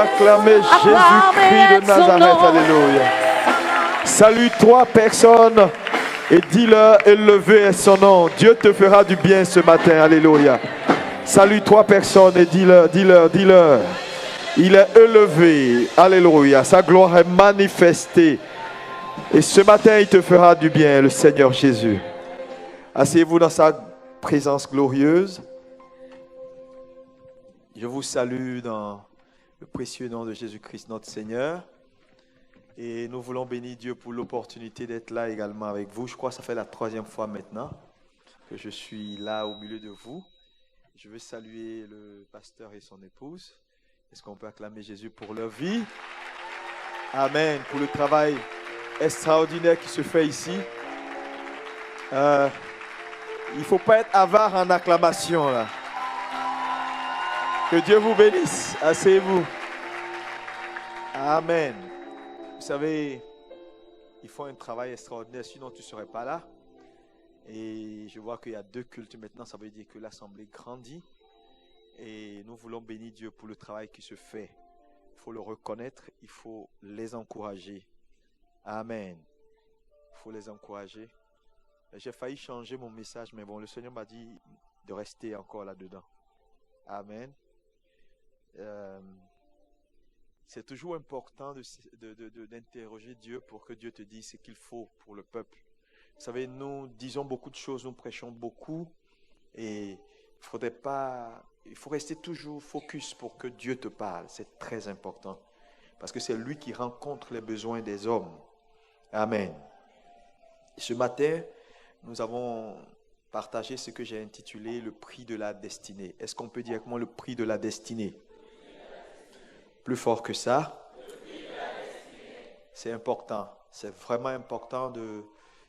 acclamer Jésus-Christ de Nazareth. Alléluia. Salue trois personnes et dis-leur, élevé est son nom. Dieu te fera du bien ce matin. Alléluia. Salue trois personnes et dis-leur. Il est élevé. Alléluia. Sa gloire est manifestée. Et ce matin, il te fera du bien, le Seigneur Jésus. Asseyez-vous dans sa présence glorieuse. Je vous salue dans le précieux nom de Jésus-Christ, notre Seigneur. Et nous voulons bénir Dieu pour l'opportunité d'être là également avec vous. Je crois que ça fait la 3e fois maintenant que je suis là au milieu de vous. Je veux saluer le pasteur et son épouse. Est-ce qu'on peut acclamer Jésus pour leur vie? Amen. Pour le travail extraordinaire qui se fait ici. Il ne faut pas être avare en acclamation là. Que Dieu vous bénisse. Asseyez-vous. Amen. Vous savez, ils font un travail extraordinaire, sinon tu ne serais pas là. Et je vois qu'il y a 2 cultes maintenant, ça veut dire que l'assemblée grandit. Et nous voulons bénir Dieu pour le travail qui se fait. Il faut le reconnaître, il faut les encourager. Amen. Il faut les encourager. J'ai failli changer mon message, mais bon, le Seigneur m'a dit de rester encore là-dedans. Amen. C'est toujours important d'interroger Dieu pour que Dieu te dise ce qu'il faut pour le peuple. Vous savez, nous disons beaucoup de choses, nous prêchons beaucoup et il faut rester toujours focus pour que Dieu te parle. C'est très important parce que c'est lui qui rencontre les besoins des hommes. Amen. Ce matin, nous avons partagé ce que j'ai intitulé le prix de la destinée. Est-ce qu'on peut dire avec moi le prix de la destinée? Plus fort que ça. C'est important. C'est vraiment important de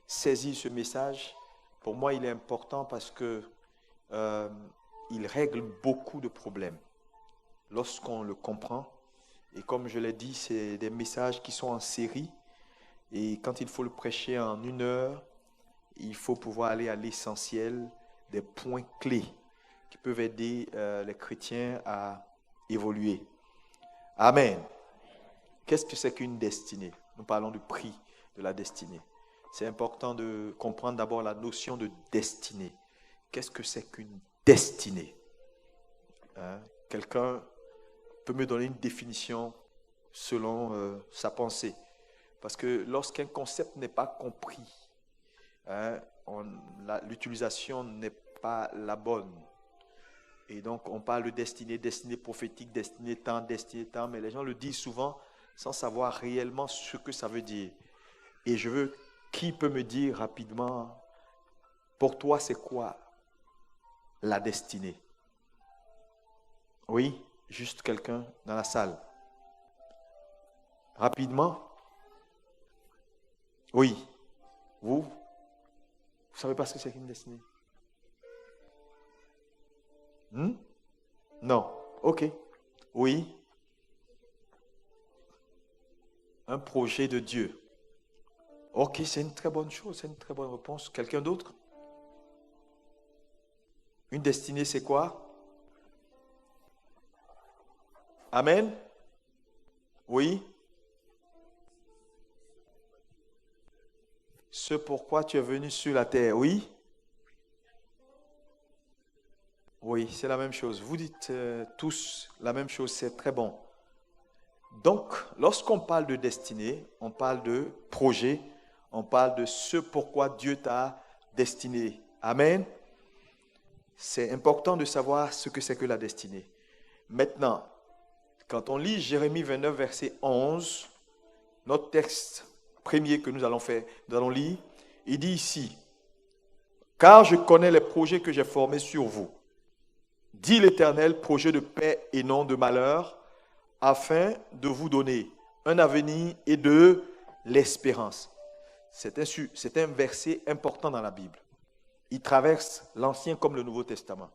saisir ce message. Pour moi, il est important parce que il règle beaucoup de problèmes lorsqu'on le comprend. Et comme je l'ai dit, c'est des messages qui sont en série. Et quand il faut le prêcher en 1 heure, il faut pouvoir aller à l'essentiel des points clés qui peuvent aider les chrétiens à évoluer. Amen. Qu'est-ce que c'est qu'une destinée? Nous parlons du prix de la destinée. C'est important de comprendre d'abord la notion de destinée. Qu'est-ce que c'est qu'une destinée? Quelqu'un peut me donner une définition selon sa pensée. Parce que lorsqu'un concept n'est pas compris, l'utilisation n'est pas la bonne. Et donc, on parle de destinée prophétique, destinée temps, mais les gens le disent souvent sans savoir réellement ce que ça veut dire. Et qui peut me dire rapidement, pour toi, c'est quoi la destinée? Oui, juste quelqu'un dans la salle. Rapidement? Oui. Vous ne savez pas ce que c'est qu'une destinée? Non. Ok. Oui. Un projet de Dieu. Ok, c'est une très bonne chose, c'est une très bonne réponse. Quelqu'un d'autre? Une destinée, c'est quoi? Amen? Oui. Ce pourquoi tu es venu sur la terre, oui? Oui, c'est la même chose. Vous dites tous la même chose, c'est très bon. Donc, lorsqu'on parle de destinée, on parle de projet, on parle de ce pourquoi Dieu t'a destiné. Amen. C'est important de savoir ce que c'est que la destinée. Maintenant, quand on lit Jérémie 29, verset 11, notre texte premier que nous allons lire, il dit ici, « Car je connais les projets que j'ai formés sur vous, dit l'Éternel, projet de paix et non de malheur, afin de vous donner un avenir et de l'espérance. » C'est un verset important dans la Bible. Il traverse l'Ancien comme le Nouveau Testament.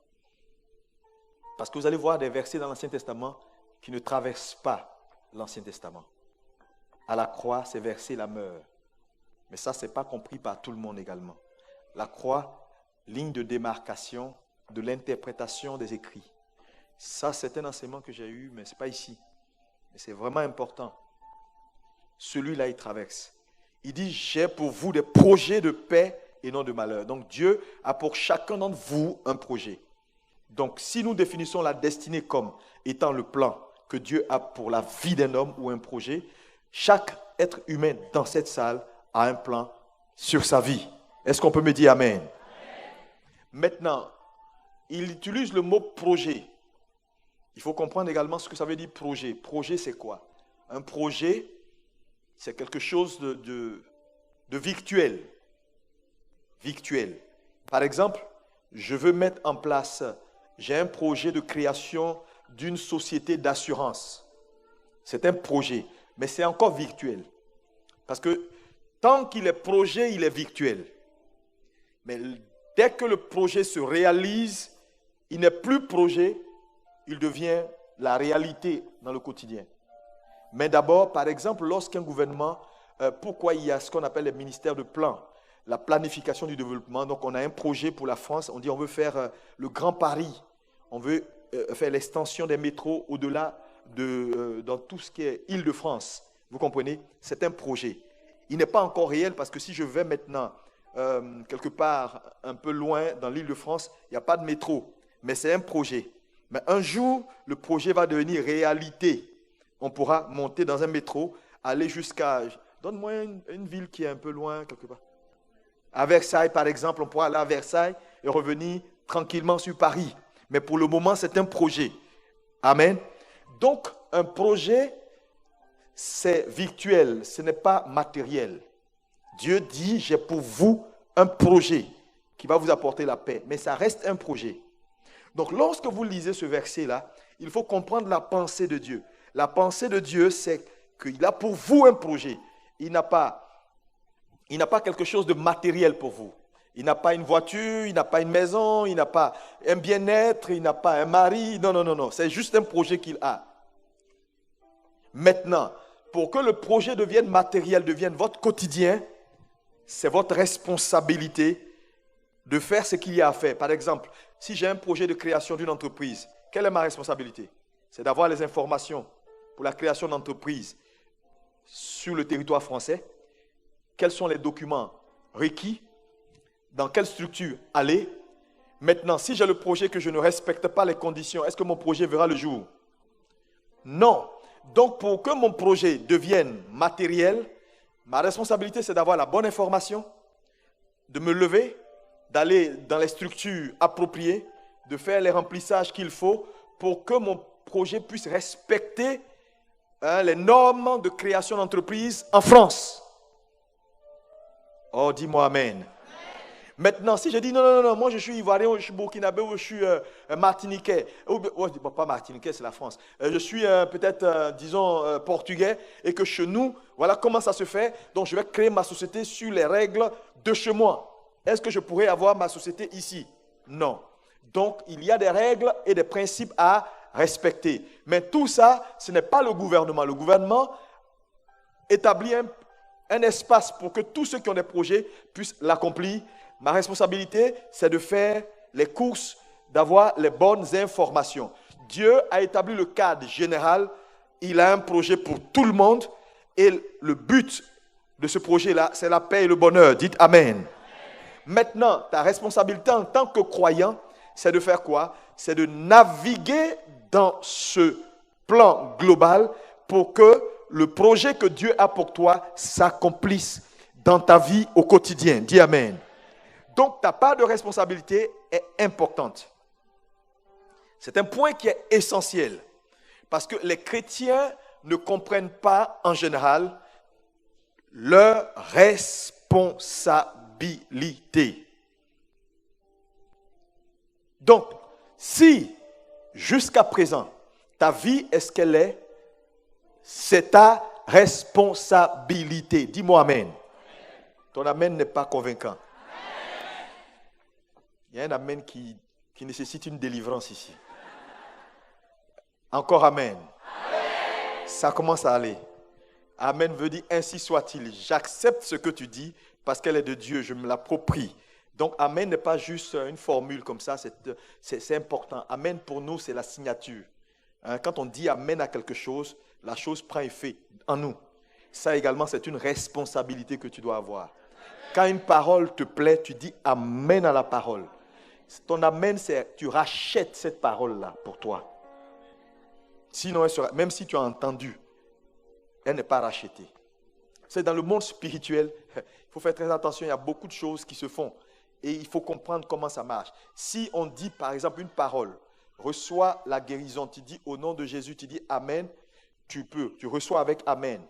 Parce que vous allez voir des versets dans l'Ancien Testament qui ne traversent pas l'Ancien Testament. À la croix, ces versets la meurent. Mais ça, ce n'est pas compris par tout le monde également. La croix, ligne de démarcation de l'interprétation des écrits. Ça, c'est un enseignement que j'ai eu, mais ce n'est pas ici. Et c'est vraiment important. Celui-là, il traverse. Il dit, j'ai pour vous des projets de paix et non de malheur. Donc Dieu a pour chacun d'entre vous un projet. Donc si nous définissons la destinée comme étant le plan que Dieu a pour la vie d'un homme ou un projet, chaque être humain dans cette salle a un plan sur sa vie. Est-ce qu'on peut me dire Amen? Maintenant, il utilise le mot projet. Il faut comprendre également ce que ça veut dire projet. Projet, c'est quoi? Un projet, c'est quelque chose de virtuel. Virtuel. Par exemple, je veux mettre en place, j'ai un projet de création d'une société d'assurance. C'est un projet, mais c'est encore virtuel. Parce que tant qu'il est projet, il est virtuel. Mais dès que le projet se réalise, il n'est plus projet, il devient la réalité dans le quotidien. Mais d'abord, par exemple, lorsqu'un gouvernement, pourquoi il y a ce qu'on appelle les ministères de plan, la planification du développement. Donc, on a un projet pour la France, on dit on veut faire le Grand Paris, on veut faire l'extension des métros au-delà dans tout ce qui est Île-de-France. Vous comprenez? C'est un projet. Il n'est pas encore réel parce que si je vais maintenant quelque part un peu loin dans l'Île-de-France, il n'y a pas de métro, mais c'est un projet. Mais un jour, le projet va devenir réalité. On pourra monter dans un métro, aller jusqu'à... Donne-moi une ville qui est un peu loin quelque part. À Versailles, par exemple, on pourra aller à Versailles et revenir tranquillement sur Paris. Mais pour le moment, c'est un projet. Amen. Donc, un projet, c'est virtuel, ce n'est pas matériel. Dieu dit, j'ai pour vous un projet qui va vous apporter la paix. Mais ça reste un projet. Donc, lorsque vous lisez ce verset-là, il faut comprendre la pensée de Dieu. La pensée de Dieu, c'est qu'il a pour vous un projet. Il n'a pas quelque chose de matériel pour vous. Il n'a pas une voiture, il n'a pas une maison, il n'a pas un bien-être, il n'a pas un mari. Non, non, non, non. C'est juste un projet qu'il a. Maintenant, pour que le projet devienne matériel, devienne votre quotidien, c'est votre responsabilité de faire ce qu'il y a à faire. Par exemple, si j'ai un projet de création d'une entreprise, quelle est ma responsabilité? C'est d'avoir les informations pour la création d'entreprise sur le territoire français. Quels sont les documents requis? Dans quelle structure aller? Maintenant, si j'ai le projet que je ne respecte pas les conditions, est-ce que mon projet verra le jour? Non. Donc, pour que mon projet devienne matériel, ma responsabilité, c'est d'avoir la bonne information, de me lever, d'aller dans les structures appropriées, de faire les remplissages qu'il faut pour que mon projet puisse respecter les normes de création d'entreprise en France. Oh, dis-moi Amen. Maintenant, si je dis non, moi je suis ivoirien, je suis burkinabé, ou je suis martiniquais, pas martiniquais, c'est la France, je suis peut-être, disons, portugais, et que chez nous, voilà comment ça se fait, donc je vais créer ma société sur les règles de chez moi. Est-ce que je pourrais avoir ma société ici? Non. Donc, il y a des règles et des principes à respecter. Mais tout ça, ce n'est pas le gouvernement. Le gouvernement établit un espace pour que tous ceux qui ont des projets puissent l'accomplir. Ma responsabilité, c'est de faire les courses, d'avoir les bonnes informations. Dieu a établi le cadre général. Il a un projet pour tout le monde. Et le but de ce projet-là, c'est la paix et le bonheur. Dites Amen. Maintenant, ta responsabilité en tant que croyant, c'est de faire quoi? C'est de naviguer dans ce plan global pour que le projet que Dieu a pour toi s'accomplisse dans ta vie au quotidien. Dis Amen. Donc, ta part de responsabilité est importante. C'est un point qui est essentiel. Parce que les chrétiens ne comprennent pas, en général, leur responsabilité. Donc, si, jusqu'à présent, ta vie est ce qu'elle est, c'est ta responsabilité. Dis-moi Amen. Ton Amen n'est pas convaincant. Il y a un Amen qui nécessite une délivrance ici. Encore Amen. Ça commence à aller. Amen veut dire ainsi soit-il. J'accepte ce que tu dis parce qu'elle est de Dieu. Je me l'approprie. Donc Amen n'est pas juste une formule comme ça. C'est important. Amen pour nous, c'est la signature. Hein, quand on dit amen à quelque chose, la chose prend effet en nous. Ça également, c'est une responsabilité que tu dois avoir. Quand une parole te plaît, tu dis amen à la parole. Ton amen, c'est tu rachètes cette parole-là pour toi. Sinon, même si tu as entendu, elle n'est pas rachetée. C'est dans le monde spirituel, il faut faire très attention, il y a beaucoup de choses qui se font. Et il faut comprendre comment ça marche. Si on dit par exemple une parole, reçois la guérison, tu dis au nom de Jésus, tu dis amen, tu reçois avec amen.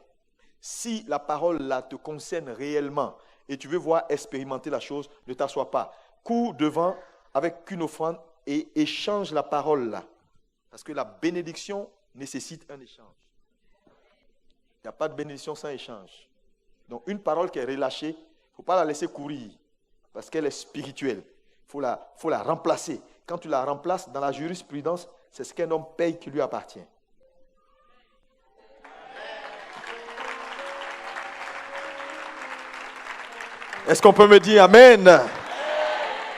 Si la parole là te concerne réellement et tu veux voir expérimenter la chose, ne t'assois pas. Cours devant avec une offrande et échange la parole là. Parce que la bénédiction nécessite un échange. Il n'y a pas de bénédiction sans échange. Donc une parole qui est relâchée, il ne faut pas la laisser courir parce qu'elle est spirituelle. Il faut la remplacer. Quand tu la remplaces dans la jurisprudence, c'est ce qu'un homme paye qui lui appartient. Est-ce qu'on peut me dire Amen?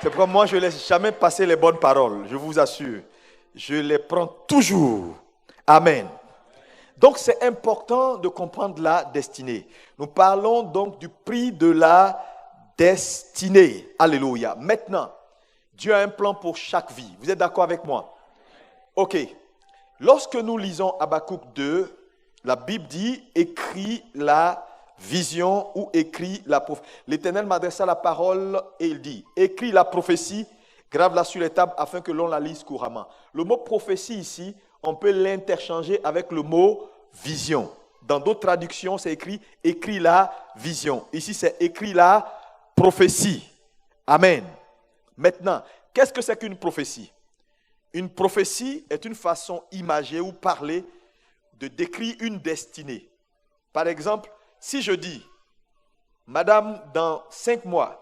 C'est pourquoi moi je ne laisse jamais passer les bonnes paroles, je vous assure. Je les prends toujours. Amen. Donc c'est important de comprendre la destinée. Nous parlons donc du prix de la destinée. Alléluia. Maintenant, Dieu a un plan pour chaque vie. Vous êtes d'accord avec moi? Ok. Lorsque nous lisons Habakkuk 2, la Bible dit « Écris la vision ou écris la prophétie ». L'Éternel m'adressa la parole et il dit « Écris la prophétie, grave-la sur les tables afin que l'on la lise couramment ». Le mot prophétie ici, on peut l'interchanger avec le mot vision. Dans d'autres traductions, c'est écrit « Écris la vision ». Ici, c'est « Écris la prophétie ». Amen. Maintenant, qu'est-ce que c'est qu'une prophétie? Une prophétie est une façon imagée ou parlée de décrire une destinée. Par exemple, si je dis, Madame, dans 5 mois,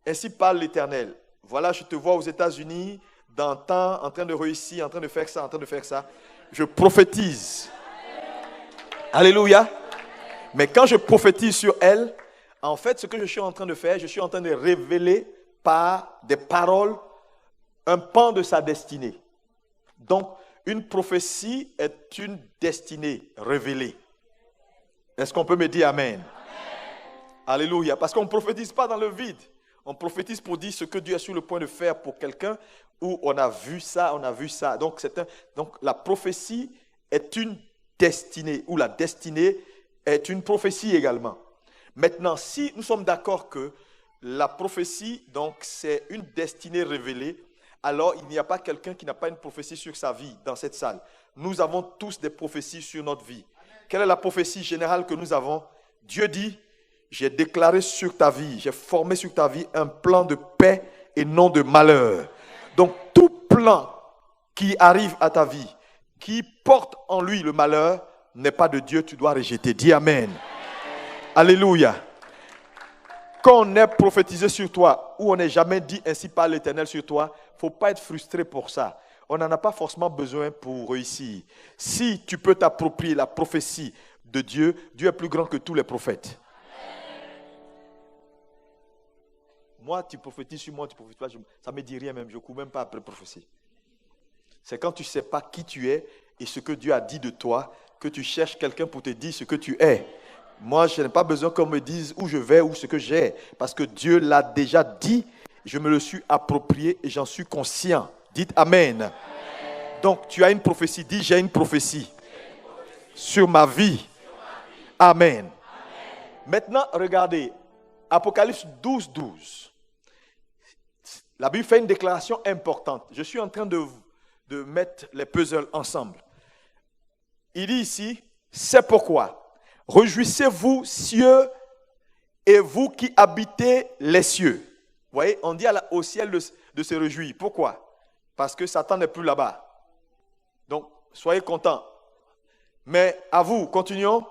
ainsi parle l'Éternel, voilà, je te vois aux États-Unis, dans temps, en train de réussir, en train de faire ça, je prophétise. Alléluia. Mais quand je prophétise sur elle, en fait, ce que je suis en train de faire, je suis en train de révéler par des paroles un pan de sa destinée. Donc, une prophétie est une destinée révélée. Est-ce qu'on peut me dire Amen? Alléluia. Parce qu'on ne prophétise pas dans le vide. On prophétise pour dire ce que Dieu est sur le point de faire pour quelqu'un, où on a vu ça, on a vu ça. Donc la prophétie est une destinée, ou la destinée est une prophétie également. Maintenant, si nous sommes d'accord que la prophétie, donc, c'est une destinée révélée, alors il n'y a pas quelqu'un qui n'a pas une prophétie sur sa vie dans cette salle. Nous avons tous des prophéties sur notre vie. Quelle est la prophétie générale que nous avons? Dieu dit, j'ai déclaré sur ta vie, j'ai formé sur ta vie un plan de paix et non de malheur. Donc tout plan qui arrive à ta vie, qui porte en lui le malheur, n'est pas de Dieu, tu dois rejeter. Dis Amen. Alléluia. Quand on est prophétisé sur toi, ou on n'est jamais dit ainsi par l'Éternel sur toi, il ne faut pas être frustré pour ça. On n'en a pas forcément besoin pour réussir. Si tu peux t'approprier la prophétie de Dieu, Dieu est plus grand que tous les prophètes. Moi, tu prophétises sur moi, tu prophétises pas, ça ne me dit rien même, je ne cours même pas après prophétie. C'est quand tu ne sais pas qui tu es et ce que Dieu a dit de toi, que tu cherches quelqu'un pour te dire ce que tu es. Moi, je n'ai pas besoin qu'on me dise où je vais ou ce que j'ai, parce que Dieu l'a déjà dit, je me le suis approprié et j'en suis conscient. Dites Amen. Amen. Donc, tu as une prophétie, dis j'ai une prophétie sur ma vie. Amen. Amen. Maintenant, regardez, Apocalypse 12, 12. La Bible fait une déclaration importante. Je suis en train de mettre les puzzles ensemble. Il dit ici, c'est pourquoi. Réjouissez-vous, cieux, et vous qui habitez les cieux. Vous voyez, on dit au ciel de se réjouir. Pourquoi? Parce que Satan n'est plus là-bas. Donc, soyez contents. Mais à vous, continuons.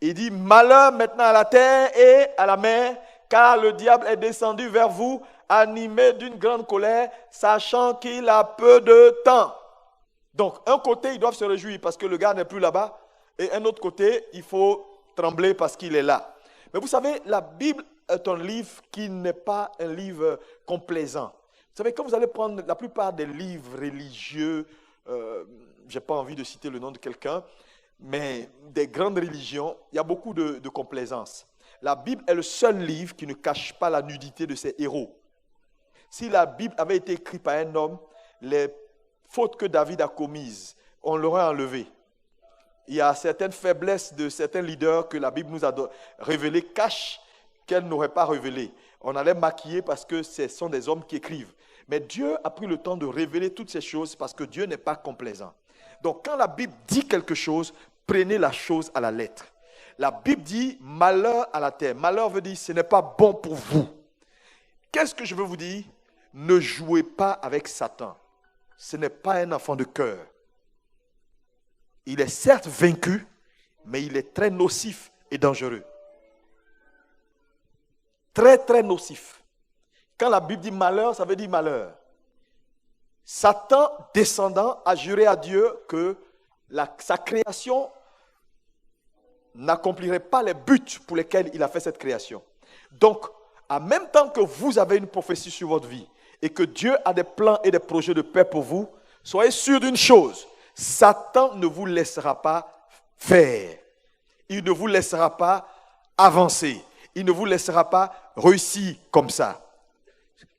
Il dit, malheur maintenant à la terre et à la mer, car le diable est descendu vers vous, animé d'une grande colère, sachant qu'il a peu de temps. Donc, un côté, ils doivent se réjouir parce que le gars n'est plus là-bas. Et un autre côté, il faut trembler parce qu'il est là. Mais vous savez, la Bible est un livre qui n'est pas un livre complaisant. Vous savez, quand vous allez prendre la plupart des livres religieux, je n'ai pas envie de citer le nom de quelqu'un, mais des grandes religions, il y a beaucoup de complaisance. La Bible est le seul livre qui ne cache pas la nudité de ses héros. Si la Bible avait été écrite par un homme, les fautes que David a commises, on l'aurait enlevées. Il y a certaines faiblesses de certains leaders que la Bible nous a révélées, cachent qu'elle n'aurait pas révélées. On allait maquiller parce que ce sont des hommes qui écrivent. Mais Dieu a pris le temps de révéler toutes ces choses parce que Dieu n'est pas complaisant. Donc quand la Bible dit quelque chose, prenez la chose à la lettre. La Bible dit malheur à la terre. Malheur veut dire ce n'est pas bon pour vous. Qu'est-ce que je veux vous dire? Ne jouez pas avec Satan. Ce n'est pas un enfant de cœur. Il est certes vaincu, mais il est très nocif et dangereux. Très, très nocif. Quand la Bible dit malheur, ça veut dire malheur. Satan, descendant, a juré à Dieu que sa création n'accomplirait pas les buts pour lesquels il a fait cette création. Donc, en même temps que vous avez une prophétie sur votre vie et que Dieu a des plans et des projets de paix pour vous, soyez sûr d'une chose, Satan ne vous laissera pas faire. Il ne vous laissera pas avancer. Il ne vous laissera pas réussir comme ça.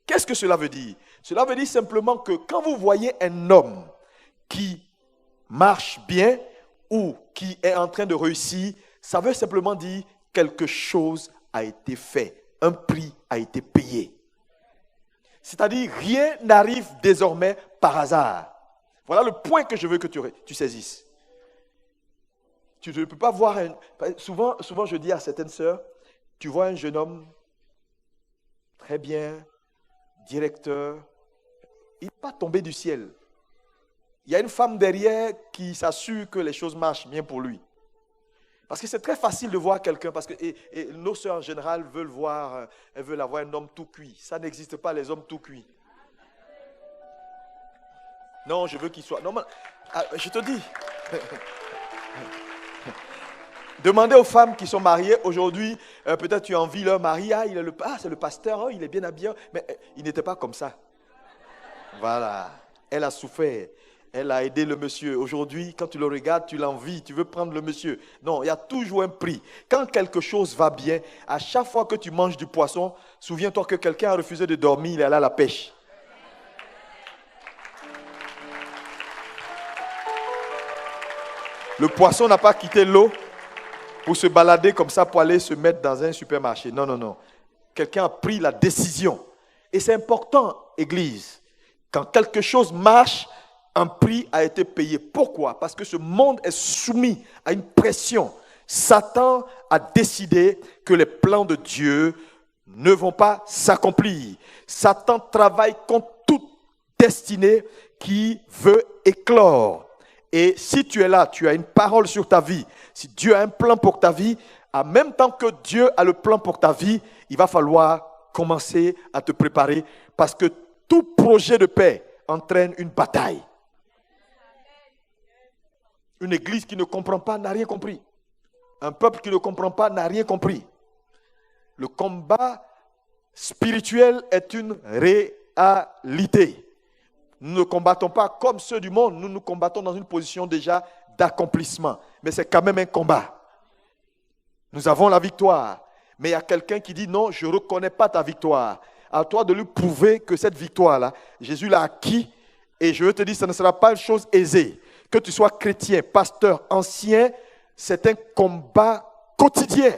Qu'est-ce que cela veut dire? Cela veut dire simplement que quand vous voyez un homme qui marche bien ou qui est en train de réussir, ça veut simplement dire quelque chose a été fait. Un prix a été payé. C'est-à-dire rien n'arrive désormais par hasard. Voilà le point que je veux que tu saisisses. Tu ne peux pas voir un... Souvent, je dis à certaines sœurs, tu vois un jeune homme très bien, directeur, il n'est pas tombé du ciel. Il y a une femme derrière qui s'assure que les choses marchent bien pour lui. Parce que c'est très facile de voir quelqu'un, parce que et nos sœurs en général elles veulent avoir un homme tout cuit. Ça n'existe pas, les hommes tout cuits. Non, je veux qu'il soit... Non, je te dis. Demandez aux femmes qui sont mariées aujourd'hui, peut-être tu envies leur mari, c'est le pasteur, il est bien habillé, mais il n'était pas comme ça. Voilà, elle a souffert, elle a aidé le monsieur. Aujourd'hui, quand tu le regardes, tu l'envies, tu veux prendre le monsieur. Non, il y a toujours un prix. Quand quelque chose va bien, à chaque fois que tu manges du poisson, souviens-toi que quelqu'un a refusé de dormir, il est allé à la pêche. Le poisson n'a pas quitté l'eau pour se balader comme ça, pour aller se mettre dans un supermarché. Non, non, non. Quelqu'un a pris la décision. Et c'est important, Église. Quand quelque chose marche, un prix a été payé. Pourquoi? Parce que ce monde est soumis à une pression. Satan a décidé que les plans de Dieu ne vont pas s'accomplir. Satan travaille contre toute destinée qui veut éclore. Et si tu es là, tu as une parole sur ta vie, si Dieu a un plan pour ta vie, en même temps que Dieu a le plan pour ta vie, il va falloir commencer à te préparer parce que tout projet de paix entraîne une bataille. Une église qui ne comprend pas n'a rien compris. Un peuple qui ne comprend pas n'a rien compris. Le combat spirituel est une réalité. Nous ne combattons pas comme ceux du monde, nous nous combattons dans une position déjà d'accomplissement. Mais c'est quand même un combat. Nous avons la victoire. Mais il y a quelqu'un qui dit non, je ne reconnais pas ta victoire. À toi de lui prouver que cette victoire-là, Jésus l'a acquis. Et je veux te dire, ça ne sera pas une chose aisée. Que tu sois chrétien, pasteur, ancien, c'est un combat quotidien.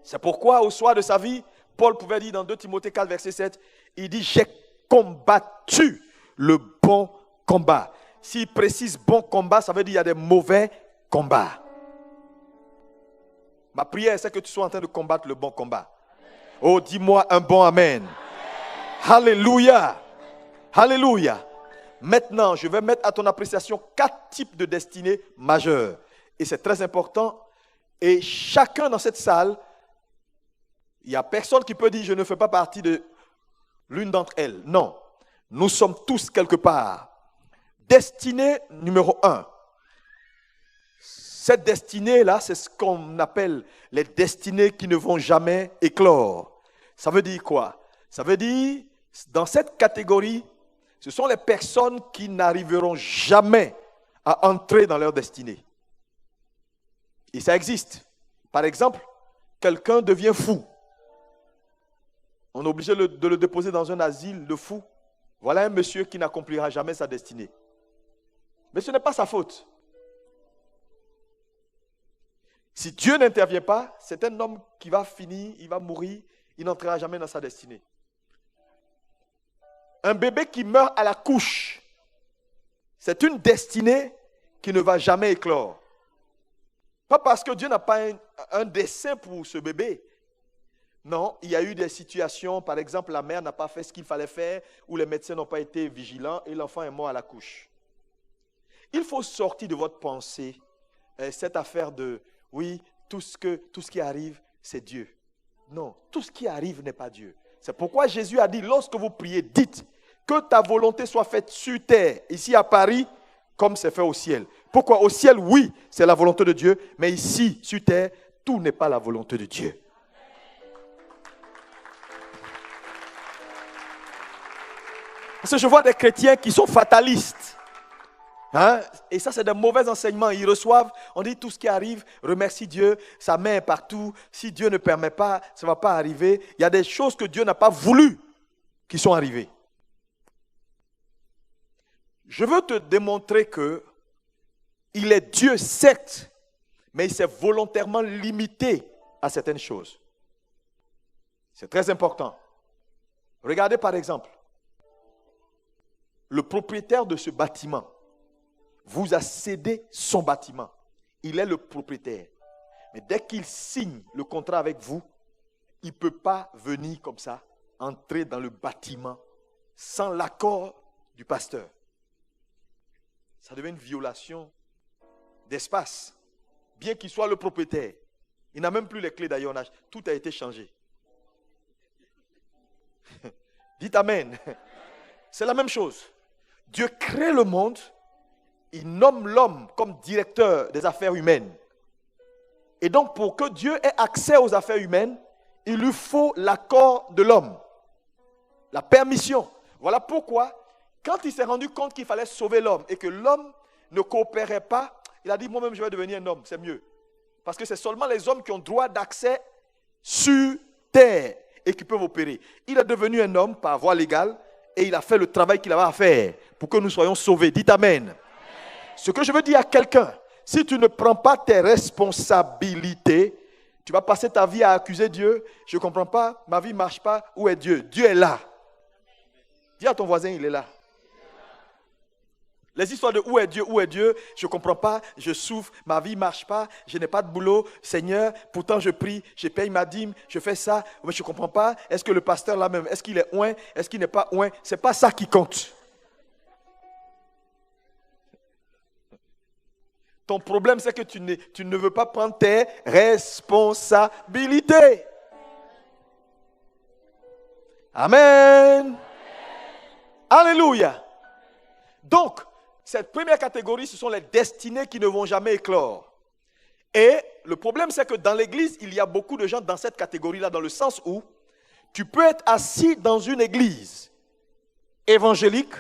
C'est pourquoi au soir de sa vie, Paul pouvait dire dans 2 Timothée 4, verset 7, il dit, j'ai combattu le bon combat. S'il précise bon combat, ça veut dire qu'il y a des mauvais combats. Ma prière, c'est que tu sois en train de combattre le bon combat. Oh, dis-moi un bon amen. Alléluia. Alléluia. Maintenant, je vais mettre à ton appréciation 4 types de destinées majeures. Et c'est très important. Et chacun dans cette salle, il n'y a personne qui peut dire je ne fais pas partie de l'une d'entre elles. Non. Nous sommes tous quelque part. Destinée numéro 1. Cette destinée-là, c'est ce qu'on appelle les destinées qui ne vont jamais éclore. Ça veut dire quoi? Ça veut dire, dans cette catégorie, Ce sont les personnes qui n'arriveront jamais à entrer dans leur destinée. Et ça existe. Par exemple, quelqu'un devient fou. On est obligé de le déposer dans un asile de fous. Voilà un monsieur qui n'accomplira jamais sa destinée. Mais ce n'est pas sa faute. Si Dieu n'intervient pas, c'est un homme qui va finir, il va mourir, il n'entrera jamais dans sa destinée. Un bébé qui meurt à la couche, c'est une destinée qui ne va jamais éclore. Pas parce que Dieu n'a pas un dessein pour ce bébé. Non, il y a eu des situations, par exemple, la mère n'a pas fait ce qu'il fallait faire, ou les médecins n'ont pas été vigilants, et l'enfant est mort à la couche. Il faut sortir de votre pensée cette affaire de, oui, tout ce qui arrive, c'est Dieu. Non, tout ce qui arrive n'est pas Dieu. C'est pourquoi Jésus a dit, lorsque vous priez, dites que ta volonté soit faite sur terre, ici à Paris, comme c'est fait au ciel. Pourquoi? Au ciel, oui, c'est la volonté de Dieu, mais ici, sur terre, tout n'est pas la volonté de Dieu. Parce que je vois des chrétiens qui sont fatalistes. Hein? Et ça, c'est des mauvais enseignements. Ils reçoivent, on dit tout ce qui arrive, remercie Dieu, sa main est partout. Si Dieu ne permet pas, ça ne va pas arriver. Il y a des choses que Dieu n'a pas voulu qui sont arrivées. Je veux te démontrer que il est Dieu, certes, mais il s'est volontairement limité à certaines choses. C'est très important. Regardez par exemple, le propriétaire de ce bâtiment vous a cédé son bâtiment. Il est le propriétaire. Mais dès qu'il signe le contrat avec vous, il ne peut pas venir comme ça, entrer dans le bâtiment sans l'accord du pasteur. Ça devient une violation d'espace. Bien qu'il soit le propriétaire. Il n'a même plus les clés d'ailleurs. Tout a été changé. Dites Amen. C'est la même chose. Dieu crée le monde. Il nomme l'homme comme directeur des affaires humaines. Et donc, pour que Dieu ait accès aux affaires humaines, il lui faut l'accord de l'homme. La permission. Voilà pourquoi, quand il s'est rendu compte qu'il fallait sauver l'homme et que l'homme ne coopérait pas, il a dit, moi-même, je vais devenir un homme, c'est mieux. Parce que c'est seulement les hommes qui ont droit d'accès sur terre et qui peuvent opérer. Il est devenu un homme par voie légale et il a fait le travail qu'il avait à faire pour que nous soyons sauvés. Dites Amen. Ce que je veux dire à quelqu'un, si tu ne prends pas tes responsabilités, tu vas passer ta vie à accuser Dieu. Je ne comprends pas, ma vie ne marche pas. Où est Dieu? Dieu est là. Dis à ton voisin, il est là. Les histoires de où est Dieu, je ne comprends pas, je souffre, ma vie ne marche pas, je n'ai pas de boulot, Seigneur, pourtant je prie, je paye ma dîme, je fais ça, mais je ne comprends pas, est-ce que le pasteur là même, est-ce qu'il est oint, est-ce qu'il n'est pas oint? Ce n'est pas ça qui compte. Ton problème, c'est que tu ne veux pas prendre tes responsabilités. Amen. Alléluia. Donc, cette première catégorie, ce sont les destinées qui ne vont jamais éclore. Et le problème, c'est que dans l'église, il y a beaucoup de gens dans cette catégorie-là, dans le sens où tu peux être assis dans une église évangélique,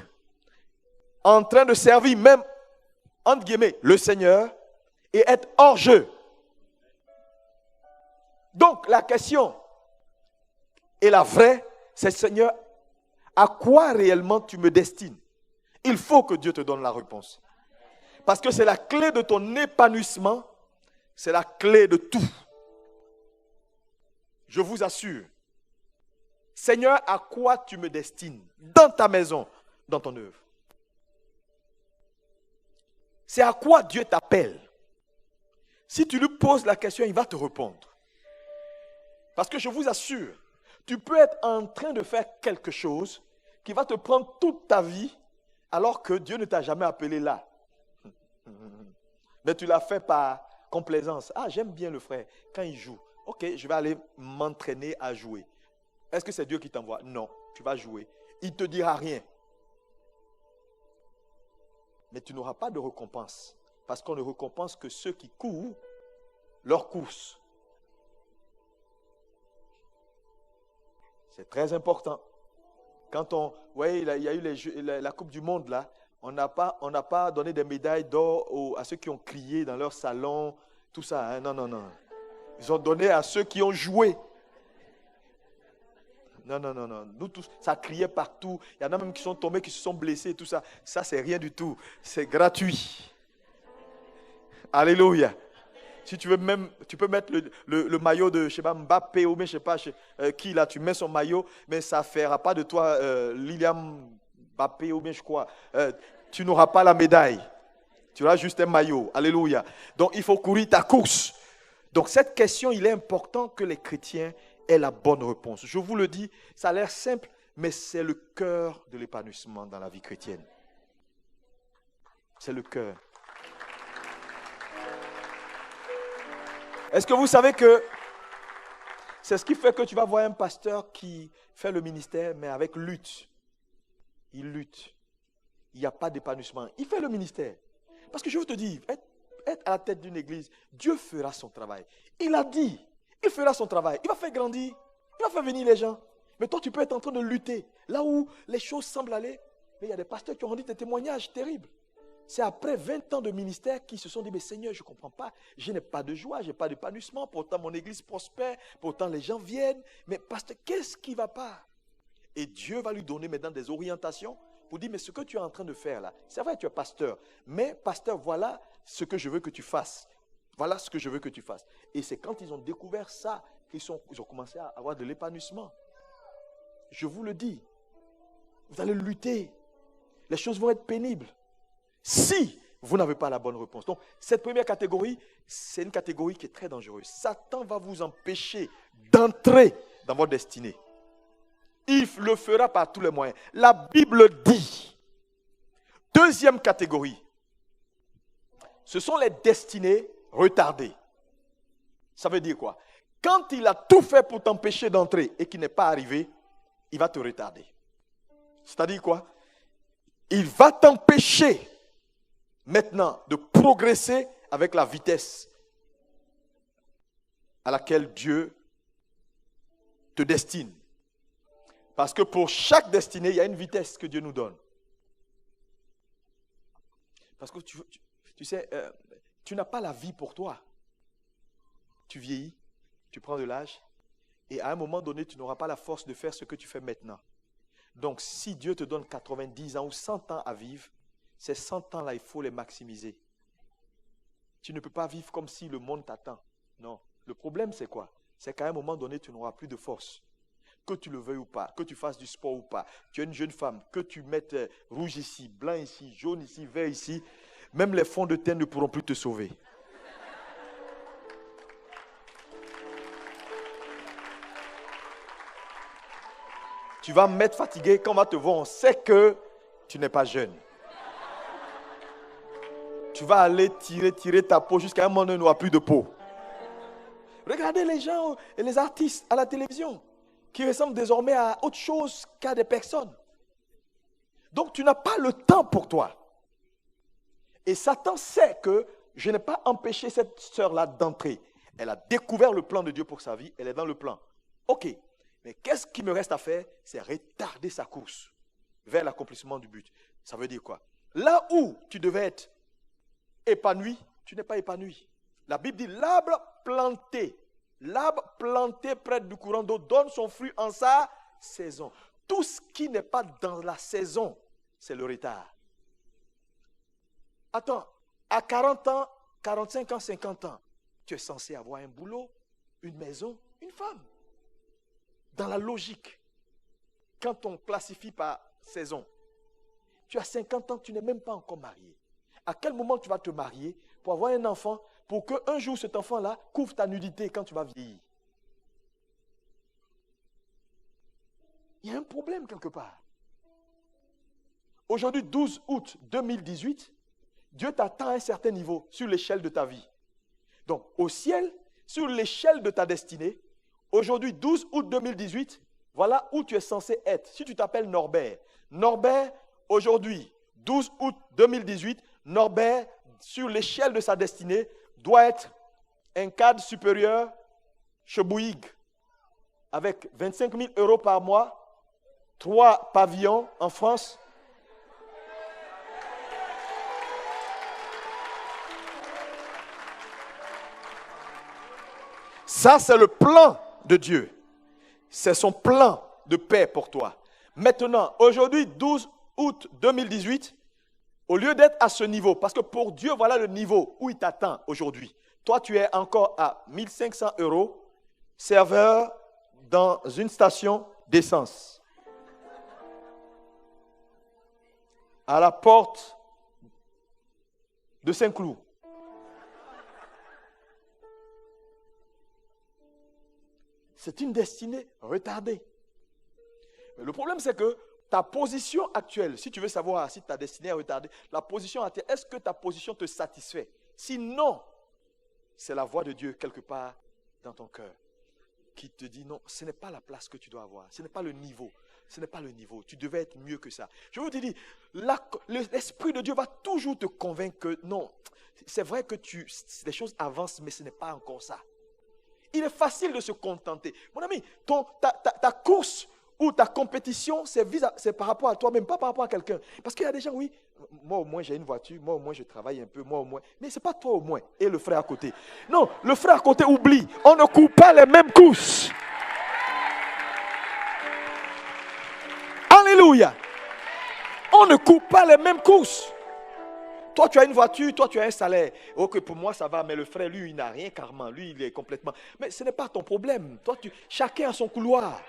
en train de servir même, entre guillemets, le Seigneur, et être hors jeu. Donc, la question est la vraie, c'est Seigneur, à quoi réellement tu me destines? Il faut que Dieu te donne la réponse. Parce que c'est la clé de ton épanouissement, c'est la clé de tout. Je vous assure. Seigneur, à quoi tu me destines? Dans ta maison, dans ton œuvre. C'est à quoi Dieu t'appelle. Si tu lui poses la question, il va te répondre. Parce que je vous assure, tu peux être en train de faire quelque chose qui va te prendre toute ta vie, alors que Dieu ne t'a jamais appelé là. Mais tu l'as fait par complaisance. Ah, j'aime bien le frère quand il joue. Ok, je vais aller m'entraîner à jouer. Est-ce que c'est Dieu qui t'envoie? Non, tu vas jouer. Il ne te dira rien. Mais tu n'auras pas de récompense. Parce qu'on ne récompense que ceux qui courent leur course. C'est très important. Quand il y a eu la Coupe du Monde là, on n'a pas donné des médailles d'or à ceux qui ont crié dans leur salon, tout ça. Hein. Non, non, non. Ils ont donné à ceux qui ont joué. Non, non, non, non. Nous tous, ça criait partout. Il y en a même qui sont tombés, qui se sont blessés, tout ça. Ça, c'est rien du tout. C'est gratuit. Alléluia. Si tu veux même, tu peux mettre le maillot de, je sais pas, Mbappé ou je sais pas qui là, tu mets son maillot, mais ça ne fera pas de toi Lilian Mbappé ou bien je crois. Tu n'auras pas la médaille. Tu auras juste un maillot. Alléluia. Donc, il faut courir ta course. Donc, cette question, il est important que les chrétiens aient la bonne réponse. Je vous le dis, ça a l'air simple, mais c'est le cœur de l'épanouissement dans la vie chrétienne. C'est le cœur. Est-ce que vous savez que c'est ce qui fait que tu vas voir un pasteur qui fait le ministère, mais avec lutte. Il lutte. Il n'y a pas d'épanouissement. Il fait le ministère. Parce que je veux te dire, être à la tête d'une église, Dieu fera son travail. Il a dit, il fera son travail. Il va faire grandir, il va faire venir les gens. Mais toi, tu peux être en train de lutter. Là où les choses semblent aller, mais il y a des pasteurs qui ont rendu des témoignages terribles. C'est après 20 ans de ministère qu'ils se sont dit, mais Seigneur, je ne comprends pas, je n'ai pas de joie, je n'ai pas d'épanouissement, pourtant mon église prospère, pourtant les gens viennent, mais pasteur, qu'est-ce qui ne va pas? Et Dieu va lui donner maintenant des orientations pour dire, mais ce que tu es en train de faire là, c'est vrai, tu es pasteur, mais pasteur, voilà ce que je veux que tu fasses. Voilà ce que je veux que tu fasses. Et c'est quand ils ont découvert ça qu'ils ont commencé à avoir de l'épanouissement. Je vous le dis, vous allez lutter, les choses vont être pénibles. Si vous n'avez pas la bonne réponse. Donc, cette première catégorie, c'est une catégorie qui est très dangereuse. Satan va vous empêcher d'entrer dans votre destinée. Il le fera par tous les moyens. La Bible dit. Deuxième catégorie. Ce sont les destinées retardées. Ça veut dire quoi? Quand il a tout fait pour t'empêcher d'entrer et qu'il n'est pas arrivé, il va te retarder. C'est-à-dire quoi? Il va t'empêcher maintenant de progresser avec la vitesse à laquelle Dieu te destine. Parce que pour chaque destinée, il y a une vitesse que Dieu nous donne. Parce que tu sais, tu n'as pas la vie pour toi. Tu vieillis, tu prends de l'âge, et à un moment donné, tu n'auras pas la force de faire ce que tu fais maintenant. Donc, si Dieu te donne 90 ans ou 100 ans à vivre, ces 100 ans-là, il faut les maximiser. Tu ne peux pas vivre comme si le monde t'attend. Non. Le problème, c'est quoi? C'est qu'à un moment donné, tu n'auras plus de force. Que tu le veuilles ou pas, que tu fasses du sport ou pas, tu es une jeune femme, que tu mettes rouge ici, blanc ici, jaune ici, vert ici, même les fonds de teint ne pourront plus te sauver. Tu vas me mettre fatigué, quand on va te voir, on sait que tu n'es pas jeune. Tu vas aller tirer ta peau jusqu'à un moment où il n'y aura plus de peau. Regardez les gens et les artistes à la télévision qui ressemblent désormais à autre chose qu'à des personnes. Donc tu n'as pas le temps pour toi. Et Satan sait que je n'ai pas empêché cette sœur-là d'entrer. Elle a découvert le plan de Dieu pour sa vie, elle est dans le plan. Ok, mais qu'est-ce qui me reste à faire? C'est retarder sa course vers l'accomplissement du but. Ça veut dire quoi? Là où tu devais être épanoui, tu n'es pas épanoui. La Bible dit l'arbre planté près du courant d'eau donne son fruit en sa saison. Tout ce qui n'est pas dans la saison, c'est le retard. Attends, à 40 ans, 45 ans, 50 ans, tu es censé avoir un boulot, une maison, une femme. Dans la logique, quand on classifie par saison, tu as 50 ans, tu n'es même pas encore marié. À quel moment tu vas te marier pour avoir un enfant, pour qu'un jour cet enfant-là couvre ta nudité quand tu vas vieillir? Il y a un problème quelque part. Aujourd'hui, 12 août 2018, Dieu t'attend à un certain niveau sur l'échelle de ta vie. Donc, au ciel, sur l'échelle de ta destinée, aujourd'hui, 12 août 2018, voilà où tu es censé être. Si tu t'appelles Norbert, aujourd'hui, 12 août 2018, Norbert, sur l'échelle de sa destinée, doit être un cadre supérieur chez Bouygues, avec 25 000 € par mois, 3 pavillons en France. Ça, c'est le plan de Dieu. C'est son plan de paix pour toi. Maintenant, aujourd'hui, 12 août 2018, au lieu d'être à ce niveau, parce que pour Dieu, voilà le niveau où il t'attend aujourd'hui. Toi, tu es encore à 1500 €, serveur dans une station d'essence. À la porte de Saint-Cloud. C'est une destinée retardée. Mais le problème, c'est que ta position actuelle, si tu veux savoir si ta destinée est retardée, la position actuelle, est-ce que ta position te satisfait? Sinon, c'est la voix de Dieu quelque part dans ton cœur qui te dit non, ce n'est pas la place que tu dois avoir, ce n'est pas le niveau. Ce n'est pas le niveau. Tu devais être mieux que ça. Je vous dis, l'Esprit de Dieu va toujours te convaincre que non, c'est vrai que les choses avancent, mais ce n'est pas encore ça. Il est facile de se contenter. Mon ami, ta course ou ta compétition, c'est par rapport à toi-même, pas par rapport à quelqu'un. Parce qu'il y a des gens, oui, moi au moins j'ai une voiture, moi au moins je travaille un peu, moi au moins. Mais ce n'est pas toi au moins et le frère à côté. Non, le frère à côté oublie. On ne court pas les mêmes courses. Alléluia. On ne court pas les mêmes courses. Toi, tu as une voiture, toi, tu as un salaire. Ok, pour moi, ça va, mais le frère, lui, il n'a rien carrément. Lui, il est complètement... Mais ce n'est pas ton problème. Toi, chacun a son couloir.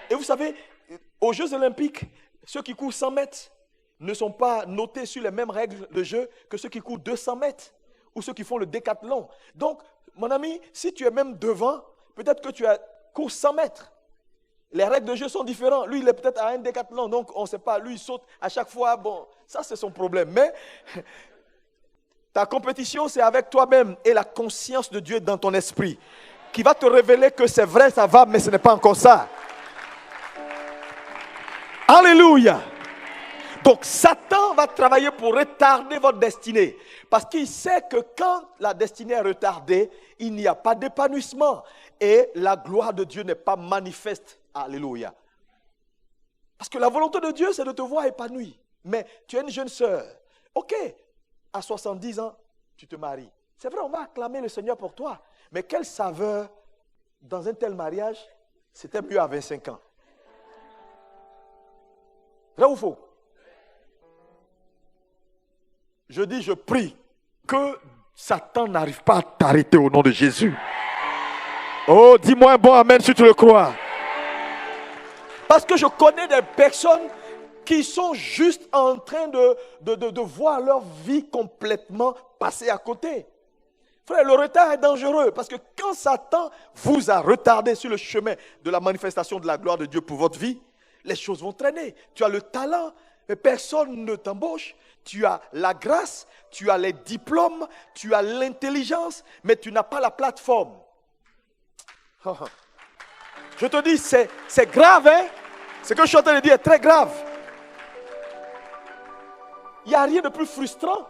Et vous savez, aux Jeux Olympiques, ceux qui courent 100 mètres ne sont pas notés sur les mêmes règles de jeu que ceux qui courent 200 mètres ou ceux qui font le décathlon. Donc, mon ami, si tu es même devant, peut-être que tu cours 100 mètres. Les règles de jeu sont différentes. Lui, il est peut-être à un décathlon, donc on ne sait pas. Lui, il saute à chaque fois. Bon, ça, c'est son problème. Mais ta compétition, c'est avec toi-même et la conscience de Dieu dans ton esprit qui va te révéler que c'est vrai, ça va, mais ce n'est pas encore ça. Alléluia. Donc, Satan va travailler pour retarder votre destinée. Parce qu'il sait que quand la destinée est retardée, il n'y a pas d'épanouissement. Et la gloire de Dieu n'est pas manifeste. Alléluia. Parce que la volonté de Dieu, c'est de te voir épanoui. Mais tu es une jeune sœur. Ok, à 70 ans, tu te maries. C'est vrai, on va acclamer le Seigneur pour toi. Mais quelle saveur dans un tel mariage, c'était mieux à 25 ans. Vrai ou faux? Je dis, je prie que Satan n'arrive pas à t'arrêter au nom de Jésus. Oh, dis-moi un bon amen si tu le crois. Parce que je connais des personnes qui sont juste en train de voir leur vie complètement passer à côté. Frère, le retard est dangereux parce que quand Satan vous a retardé sur le chemin de la manifestation de la gloire de Dieu pour votre vie, les choses vont traîner. Tu as le talent, mais personne ne t'embauche. Tu as la grâce, tu as les diplômes, tu as l'intelligence, mais tu n'as pas la plateforme. Je te dis, c'est grave, hein? Ce que je suis en train de dire est très grave. Il n'y a rien de plus frustrant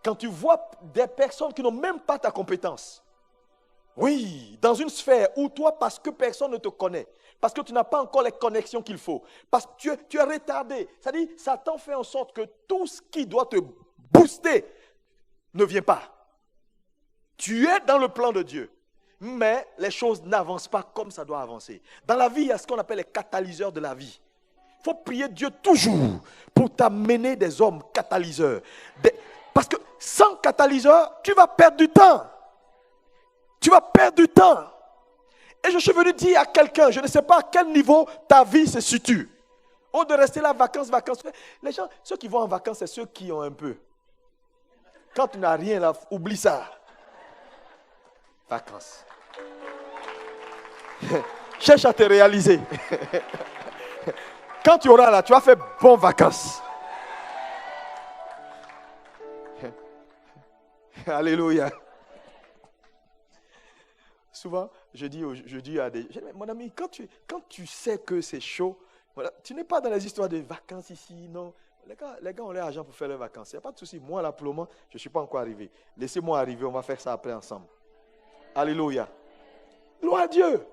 quand tu vois des personnes qui n'ont même pas ta compétence. Oui, dans une sphère où toi, parce que personne ne te connaît, parce que tu n'as pas encore les connexions qu'il faut, parce que tu es retardé. C'est-à-dire, Satan fait en sorte que tout ce qui doit te booster ne vient pas. Tu es dans le plan de Dieu. Mais les choses n'avancent pas comme ça doit avancer. Dans la vie, il y a ce qu'on appelle les catalyseurs de la vie. Il faut prier Dieu toujours pour t'amener des hommes catalyseurs. Parce que sans catalyseur, tu vas perdre du temps. Tu vas perdre du temps. Et je suis venu dire à quelqu'un, je ne sais pas à quel niveau ta vie se situe. Au de rester là, vacances. Les gens, ceux qui vont en vacances, c'est ceux qui ont un peu. Quand tu n'as rien là, oublie ça. Vacances. Cherche à te réaliser. Quand tu auras là, tu vas faire bonnes vacances. Alléluia. Souvent, je dis à des gens, mon ami, quand tu sais que c'est chaud, voilà, tu n'es pas dans les histoires de vacances ici, non. Les gars ont leur argent pour faire leurs vacances. Il n'y a pas de souci. Moi, là, pour le moment, je ne suis pas encore arrivé. Laissez-moi arriver, on va faire ça après ensemble. Alléluia. Gloire à Dieu.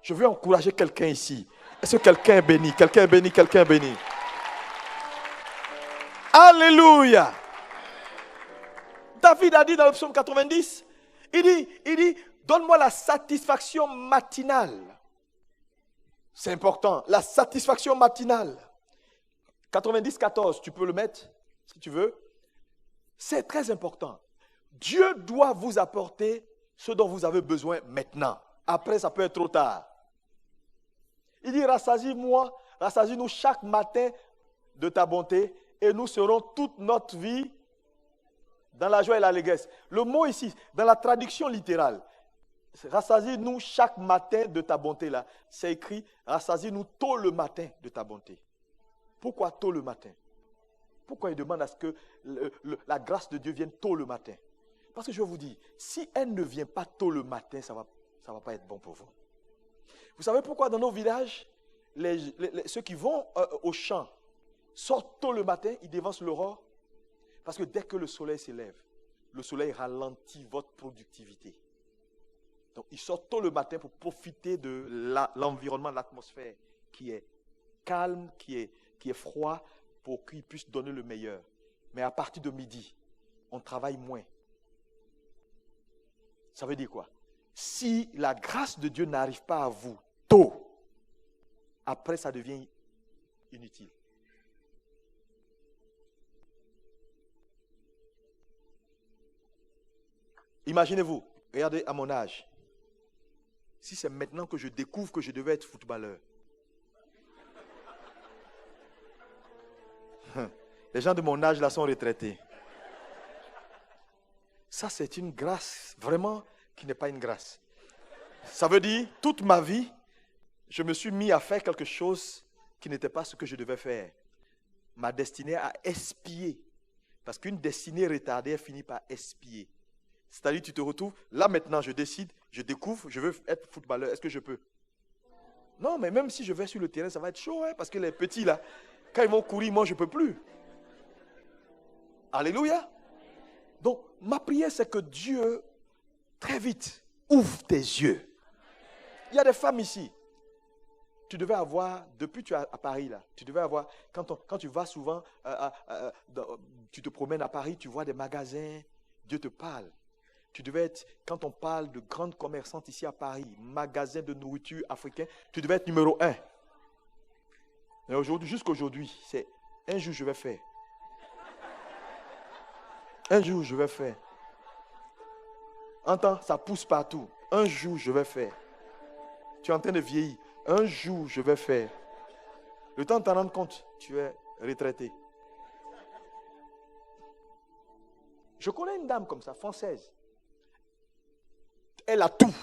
Je veux encourager quelqu'un ici. Est-ce que quelqu'un est béni? Quelqu'un est béni? Quelqu'un est béni? Alléluia! David a dit dans le psaume 90, il dit, donne-moi la satisfaction matinale. C'est important, la satisfaction matinale. 90, 14, tu peux le mettre si tu veux. C'est très important. Dieu doit vous apporter ce dont vous avez besoin maintenant. Après, ça peut être trop tard. Il dit, rassasie-moi, rassasie-nous chaque matin de ta bonté et nous serons toute notre vie dans la joie et l'allégresse. Le mot ici, dans la traduction littérale, rassasie-nous chaque matin de ta bonté là. C'est écrit, rassasie-nous tôt le matin de ta bonté. Pourquoi tôt le matin? Pourquoi il demande à ce que la grâce de Dieu vienne tôt le matin? Parce que je vous dis, si elle ne vient pas tôt le matin, ça va pas être bon pour vous. Vous savez pourquoi dans nos villages, ceux qui vont au champ sortent tôt le matin, ils dévancent l'aurore? Parce que dès que le soleil s'élève, le soleil ralentit votre productivité. Donc ils sortent tôt le matin pour profiter de l'environnement, de l'atmosphère qui est calme, qui est froid, pour qu'ils puissent donner le meilleur. Mais à partir de midi, on travaille moins. Ça veut dire quoi? Si la grâce de Dieu n'arrive pas à vous tôt, après ça devient inutile. Imaginez-vous, regardez à mon âge. Si c'est maintenant que je découvre que je devais être footballeur. Les gens de mon âge là sont retraités. Ça c'est une grâce vraiment qui n'est pas une grâce. Ça veut dire, toute ma vie, je me suis mis à faire quelque chose qui n'était pas ce que je devais faire. Ma destinée a espié. Parce qu'une destinée retardée finit par espier. C'est-à-dire, tu te retrouves, là maintenant je décide, je découvre, je veux être footballeur, est-ce que je peux? Non, mais même si je vais sur le terrain, ça va être chaud, hein, parce que les petits là, quand ils vont courir, moi je ne peux plus. Alléluia. Donc, ma prière, c'est que Dieu, très vite, ouvre tes yeux. Il y a des femmes ici. Tu devais avoir, depuis que tu es à Paris, là, tu devais avoir, quand tu vas souvent, tu te promènes à Paris, tu vois des magasins, Dieu te parle. Tu devais être, quand on parle de grandes commerçantes ici à Paris, magasins de nourriture africains, tu devais être numéro 1. Et aujourd'hui, jusqu'aujourd'hui, c'est un jour je vais faire. Un jour je vais faire. Entends, ça pousse partout. Un jour je vais faire. Tu es en train de vieillir. Un jour je vais faire. Le temps de t'en rendre compte, tu es retraité. Je connais une dame comme ça, française. Elle a tout.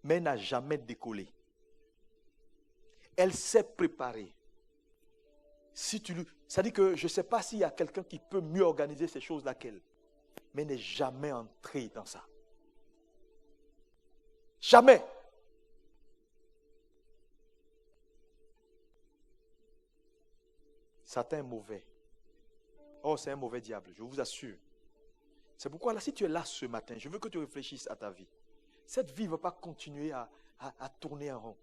Mais elle n'a jamais décollé. Elle s'est préparée. Ça dit que je ne sais pas s'il y a quelqu'un qui peut mieux organiser ces choses-là qu'elle. Mais elle n'est jamais entrée dans ça. Jamais. Satan est mauvais. Oh, c'est un mauvais diable, je vous assure. C'est pourquoi là, si tu es là ce matin, je veux que tu réfléchisses à ta vie. Cette vie ne va pas continuer à tourner en rond,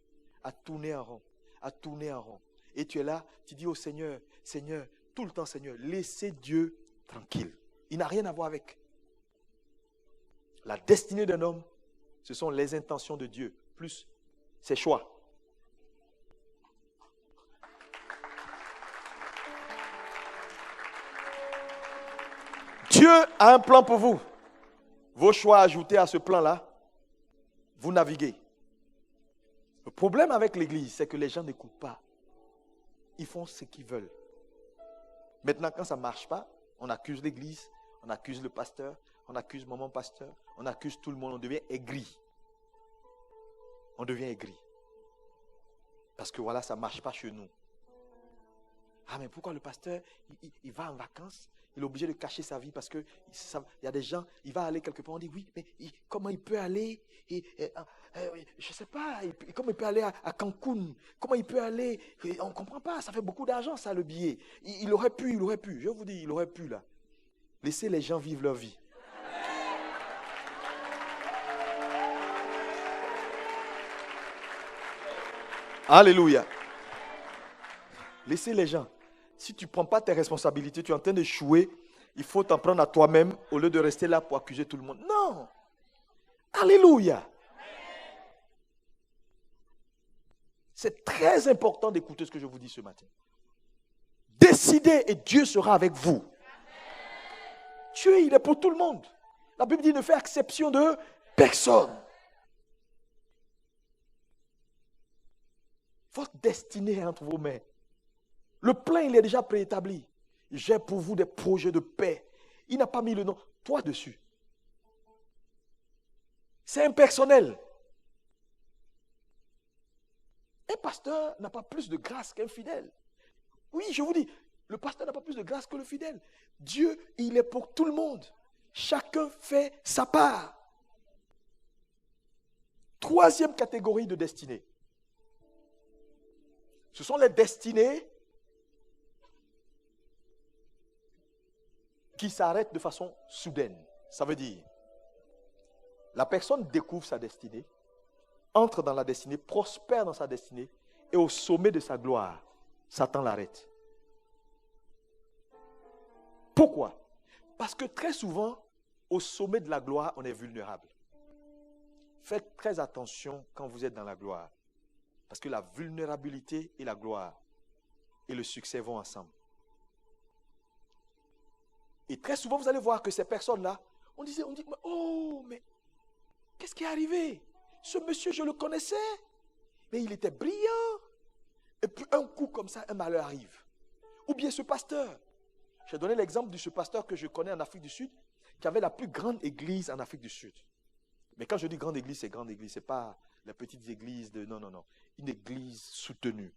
à tourner en rond, à tourner en rond. Et tu es là, tu dis au Seigneur, Seigneur, tout le temps Seigneur, laissez Dieu tranquille. Il n'a rien à voir avec. La destinée d'un homme, ce sont les intentions de Dieu, plus ses choix. Dieu a un plan pour vous. Vos choix ajoutés à ce plan-là, vous naviguez. Le problème avec l'église, c'est que les gens n'écoutent pas. Ils font ce qu'ils veulent. Maintenant, quand ça ne marche pas, on accuse l'église, on accuse le pasteur, on accuse maman pasteur, on accuse tout le monde, on devient aigri. On devient aigri. Parce que voilà, ça ne marche pas chez nous. Ah, mais pourquoi le pasteur, il va en vacances? Il est obligé de cacher sa vie parce que il y a des gens, il va aller quelque part, on dit oui, mais comment il peut aller, je ne sais pas, comment il peut aller à Cancun, comment il peut aller, on ne comprend pas, ça fait beaucoup d'argent ça le billet. Il aurait pu, je vous dis, il aurait pu là. Laissez les gens vivre leur vie. Alléluia. Laissez les gens. Si tu ne prends pas tes responsabilités, tu es en train d'échouer, il faut t'en prendre à toi-même au lieu de rester là pour accuser tout le monde. Non. Alléluia. C'est très important d'écouter ce que je vous dis ce matin. Décidez et Dieu sera avec vous. Dieu, il est pour tout le monde. La Bible dit ne fait exception de personne. Votre destinée est entre vos mains. Le plan, il est déjà préétabli. J'ai pour vous des projets de paix. Il n'a pas mis le nom, toi dessus. C'est impersonnel. Un pasteur n'a pas plus de grâce qu'un fidèle. Oui, je vous dis, le pasteur n'a pas plus de grâce que le fidèle. Dieu, il est pour tout le monde. Chacun fait sa part. Troisième catégorie de destinée. Ce sont les destinées qui s'arrêtent de façon soudaine. Ça veut dire, la personne découvre sa destinée, entre dans la destinée, prospère dans sa destinée, et au sommet de sa gloire, Satan l'arrête. Pourquoi? Parce que très souvent, au sommet de la gloire, on est vulnérable. Faites très attention quand vous êtes dans la gloire. Parce que la vulnérabilité et la gloire et le succès vont ensemble. Et très souvent, vous allez voir que ces personnes-là, on dit, oh, mais qu'est-ce qui est arrivé? Ce monsieur, je le connaissais, mais il était brillant. Et puis un coup comme ça, un malheur arrive. Ou bien ce pasteur. J'ai donné l'exemple de ce pasteur que je connais en Afrique du Sud, qui avait la plus grande église en Afrique du Sud. Mais quand je dis grande église, c'est grande église. Ce n'est pas les petites églises de... Non. Une église soutenue,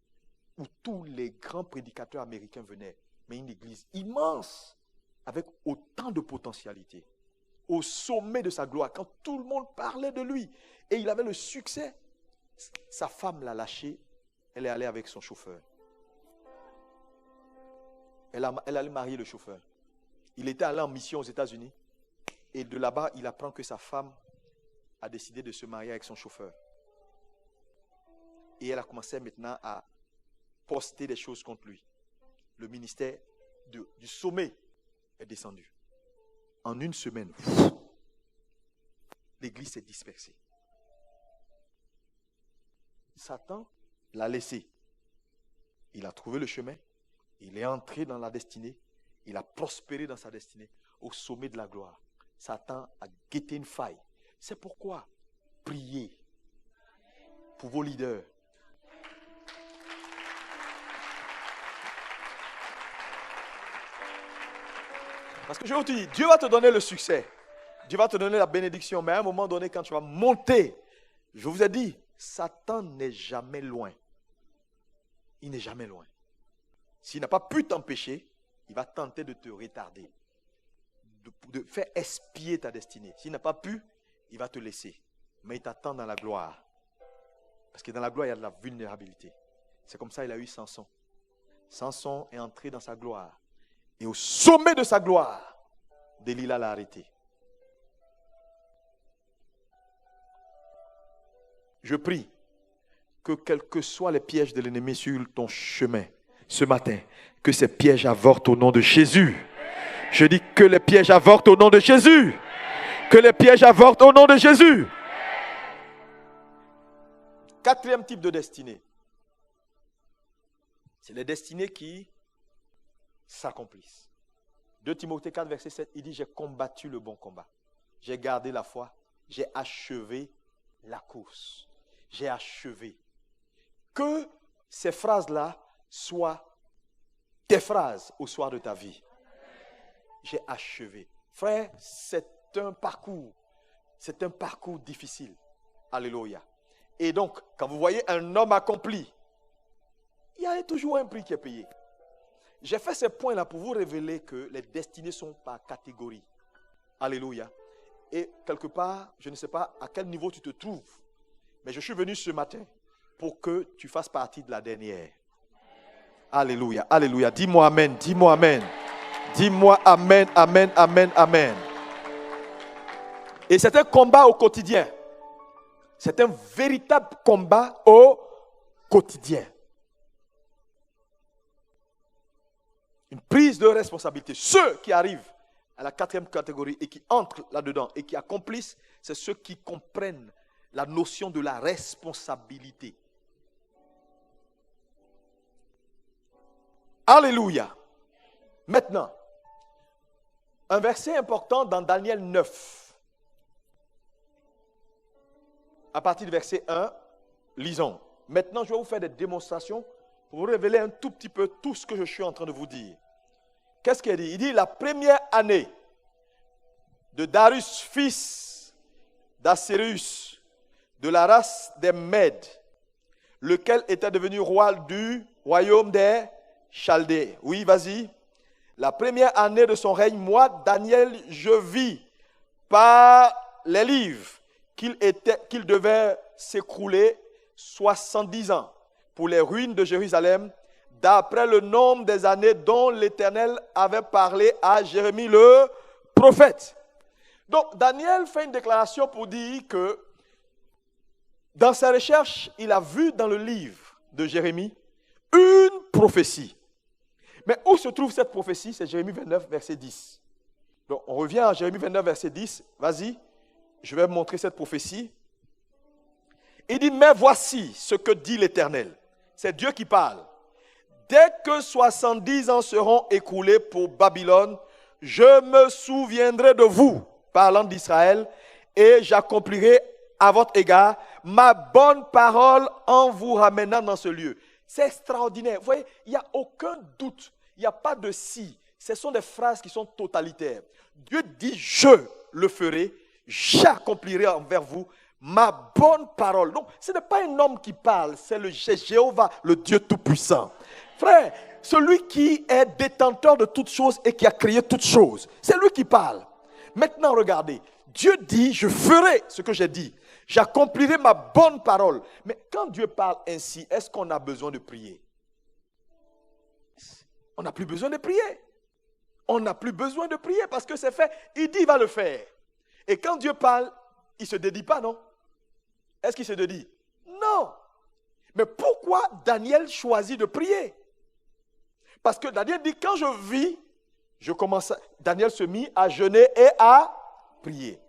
où tous les grands prédicateurs américains venaient. Mais une église immense, avec autant de potentialité. Au sommet de sa gloire, quand tout le monde parlait de lui. Et il avait le succès. Sa femme l'a lâché. Elle est allée avec son chauffeur. Elle allait marier le chauffeur. Il était allé en mission aux États-Unis. Et de là-bas, il apprend que sa femme a décidé de se marier avec son chauffeur. Et elle a commencé maintenant à poster des choses contre lui. Le ministère du sommet est descendu. En une semaine, l'église s'est dispersée. Satan l'a laissé. Il a trouvé le chemin. Il est entré dans la destinée. Il a prospéré dans sa destinée. Au sommet de la gloire. Satan a guetté une faille. C'est pourquoi priez pour vos leaders. Parce que je vous dis, Dieu va te donner le succès. Dieu va te donner la bénédiction. Mais à un moment donné, quand tu vas monter, je vous ai dit, Satan n'est jamais loin. Il n'est jamais loin. S'il n'a pas pu t'empêcher, il va tenter de te retarder. De faire expier ta destinée. S'il n'a pas pu, il va te laisser. Mais il t'attend dans la gloire. Parce que dans la gloire, il y a de la vulnérabilité. C'est comme ça qu'il a eu Samson. Samson est entré dans sa gloire. Et au sommet de sa gloire, Delilah l'a arrêté. Je prie que quels que soient les pièges de l'ennemi sur ton chemin, ce matin, que ces pièges avortent au nom de Jésus. Je dis que les pièges avortent au nom de Jésus. Que les pièges avortent au nom de Jésus. Quatrième type de destinée. C'est les destinées qui s'accomplissent. 2 Timothée 4, verset 7, il dit, j'ai combattu le bon combat. J'ai gardé la foi. J'ai achevé la course. J'ai achevé. Que ces phrases-là soient tes phrases au soir de ta vie. J'ai achevé. Frère, c'est un parcours. C'est un parcours difficile. Alléluia. Et donc, quand vous voyez un homme accompli, il y a toujours un prix qui est payé. J'ai fait ces points-là pour vous révéler que les destinées sont par catégorie. Alléluia. Et quelque part, je ne sais pas à quel niveau tu te trouves, mais je suis venu ce matin pour que tu fasses partie de la dernière. Alléluia. Alléluia. Dis-moi amen. Dis-moi amen. Dis-moi amen, amen, amen, amen. Et c'est un combat au quotidien. C'est un véritable combat au quotidien. Une prise de responsabilité. Ceux qui arrivent à la 4e catégorie et qui entrent là-dedans et qui accomplissent, c'est ceux qui comprennent la notion de la responsabilité. Alléluia. Maintenant, un verset important dans Daniel 9. À partir du verset 1, lisons. Maintenant, je vais vous faire des démonstrations pour vous révéler un tout petit peu tout ce que je suis en train de vous dire. Qu'est-ce qu'il dit? Il dit la première année de Darius, fils d'Assérius, de la race des Mèdes, lequel était devenu roi du royaume des Chaldées. Oui, vas-y. La première année de son règne, moi, Daniel, je vis par les livres qu'il devait s'écrouler 70 ans pour les ruines de Jérusalem, d'après le nombre des années dont l'Éternel avait parlé à Jérémie le prophète. Donc, Daniel fait une déclaration pour dire que dans sa recherche, il a vu dans le livre de Jérémie une prophétie. Mais où se trouve cette prophétie? C'est Jérémie 29, verset 10. Donc, on revient à Jérémie 29, verset 10. Vas-y, je vais montrer cette prophétie. Il dit, mais voici ce que dit l'Éternel. C'est Dieu qui parle. Dès que 70 ans seront écoulés pour Babylone, je me souviendrai de vous, parlant d'Israël, et j'accomplirai à votre égard ma bonne parole en vous ramenant dans ce lieu. C'est extraordinaire. Vous voyez, il n'y a aucun doute. Il n'y a pas de si. Ce sont des phrases qui sont totalitaires. Dieu dit, je le ferai, j'accomplirai envers vous ma bonne parole. Donc, ce n'est pas un homme qui parle, c'est Jéhovah, le Dieu Tout-Puissant. Frère, celui qui est détenteur de toutes choses et qui a créé toutes choses, c'est lui qui parle. Maintenant, regardez, Dieu dit, je ferai ce que j'ai dit. J'accomplirai ma bonne parole. Mais quand Dieu parle ainsi, est-ce qu'on a besoin de prier? On n'a plus besoin de prier. On n'a plus besoin de prier parce que c'est fait. Il dit, il va le faire. Et quand Dieu parle, il ne se dédie pas, non? Est-ce qu'il se dédie? Non. Mais pourquoi Daniel choisit de prier? Parce que Daniel dit, quand je vis, Daniel se mit à jeûner et à prier.